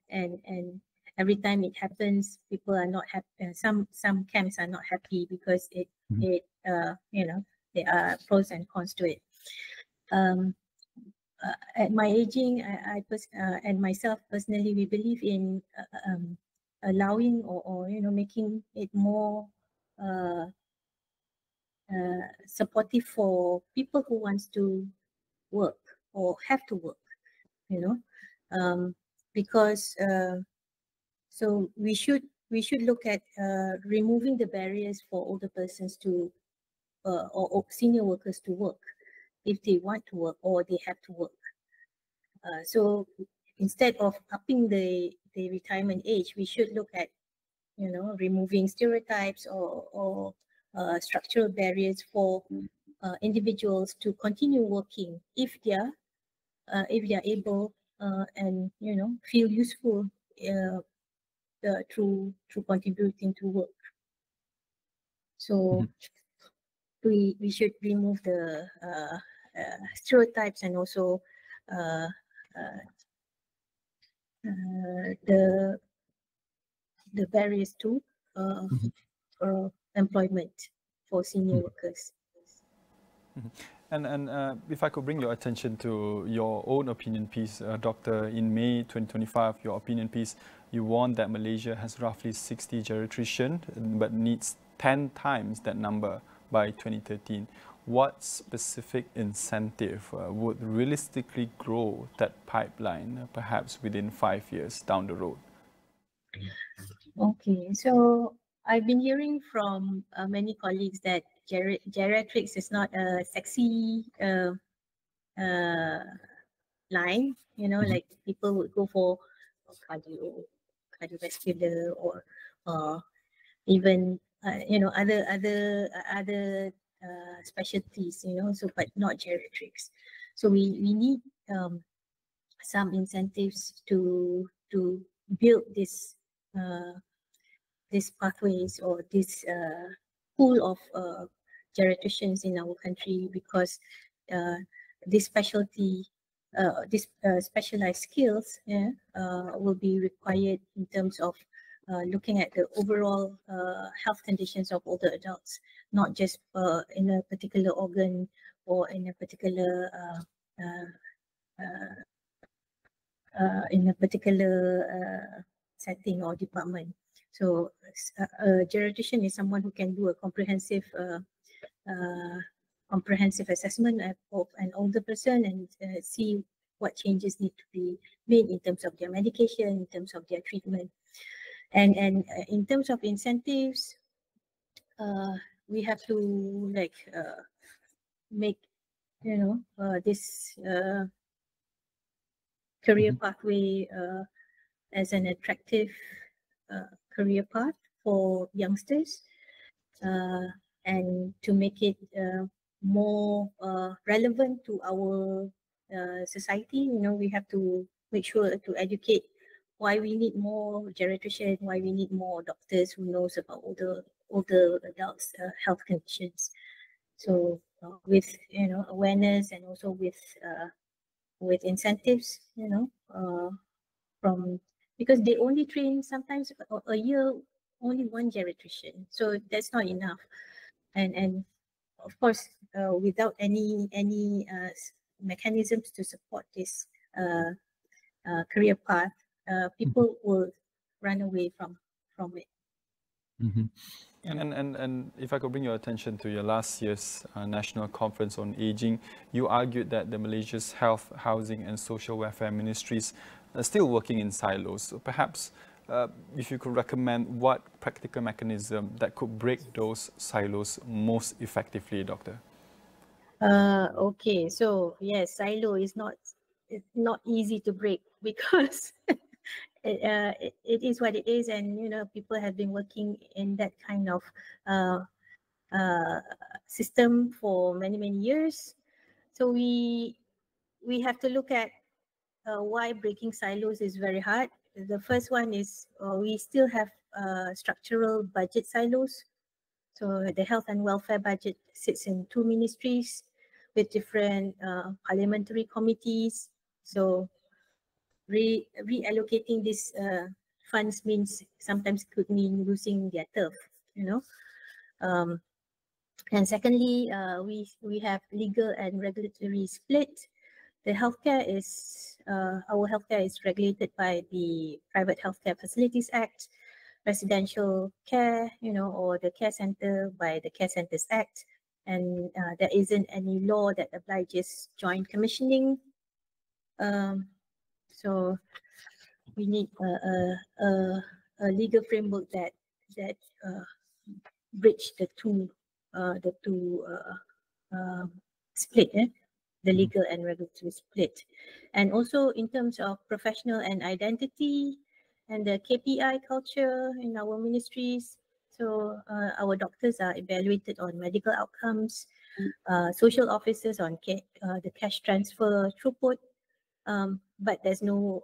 S25: and every time it happens, people are not happy. Some camps are not happy because there are pros and cons to it. At my aging, and myself personally, we believe in allowing or making it more supportive for people who wants to work or have to work, you know, because so we should look at removing the barriers for older persons to or senior workers to work if they want to work or they have to work. So instead of upping the retirement age, we should look at, you know, removing stereotypes or structural barriers for individuals to continue working if they are able and, you know, feel useful through contributing to work. So we should remove the stereotypes and also the barriers to employment for senior workers.
S24: And if I could bring your attention to your own opinion piece, Doctor, in May 2025, your opinion piece, you warned that Malaysia has roughly 60 geriatricians but needs 10 times that number by 2013. What specific incentive would realistically grow that pipeline, perhaps within 5 years down the road?
S25: Okay, so I've been hearing from many colleagues that geriatrics is not a sexy line, you know, like people would go for cardiovascular or even you know, other specialties, you know, so but not geriatrics. So we need some incentives to build this these pathways or this pool of geriatricians in our country, because this specialty, specialized skills will be required in terms of looking at the overall health conditions of older adults, not just in a particular organ or in a particular setting or department. So a geriatrician is someone who can do a comprehensive assessment of an older person and see what changes need to be made in terms of their medication, in terms of their treatment. And in terms of incentives, we have to make, you know, this career pathway as an attractive career path for youngsters, and to make it more relevant to our society. You know, we have to make sure to educate why we need more geriatricians, why we need more doctors who knows about older adults' health conditions. So with, you know, awareness and also with incentives, you know, because they only train sometimes a year only one geriatrician, so that's not enough. And of course, without any mechanisms to support this career path, people will run away from it.
S24: And if I could bring your attention to your last year's National Conference on Aging, you argued that the Malaysia's health, housing and social welfare ministries are still working in silos. So perhaps if you could recommend what practical mechanism that could break those silos most effectively, Doctor?
S25: Okay, so yes, silo is not easy to break because it is what it is, and you know, people have been working in that kind of system for many years. So we have to look at why breaking silos is very hard. The first one is we still have structural budget silos. So the health and welfare budget sits in 2 ministries with different parliamentary committees. So reallocating these funds means sometimes could mean losing their turf, you know. And secondly, we have legal and regulatory split. The healthcare is our healthcare is regulated by the Private Healthcare Facilities Act, residential care, you know, or the care center by the Care Centers Act, and there isn't any law that obliges joint commissioning. So we need a legal framework that bridge the two split, the legal and regulatory split. And also in terms of professional and identity and the KPI culture in our ministries. So our doctors are evaluated on medical outcomes, social officers on the cash transfer throughput, but there's no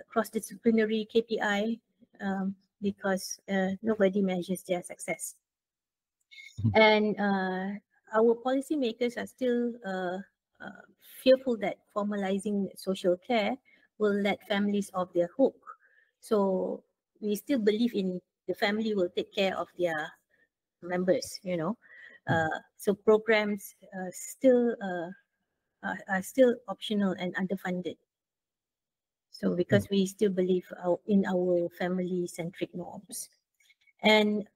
S25: cross-disciplinary KPI because nobody measures their success. And our policymakers are still fearful that formalizing social care will let families off their hook. So we still believe in the family will take care of their members, you know. So programs are still optional and underfunded. So because we still believe in our family-centric norms. And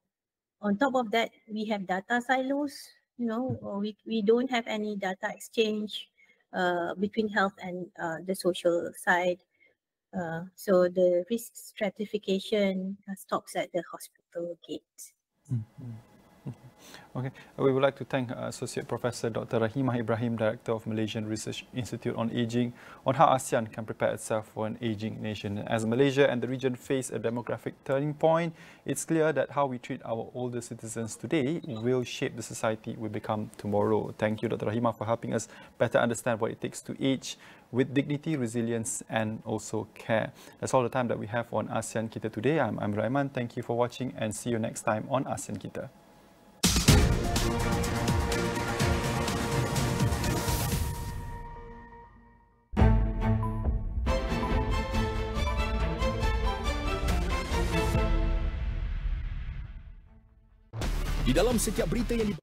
S25: on top of that, we have data silos, you know, we don't have any data exchange between health and the social side. So the risk stratification stops at the hospital gate.
S24: Okay, we would like to thank Associate Professor Dr. Rahimah Ibrahim, Director of Malaysian Research Institute on Aging, on how ASEAN can prepare itself for an aging nation. As Malaysia and the region face a demographic turning point, it's clear that how we treat our older citizens today will shape the society we become tomorrow. Thank you, Dr. Rahimah, for helping us better understand what it takes to age with dignity, resilience, and also care. That's all the time that we have on ASEAN Kita today. I'm Raiman. Thank you for watching and see you next time on ASEAN Kita.
S17: Di dalam setiap berita yang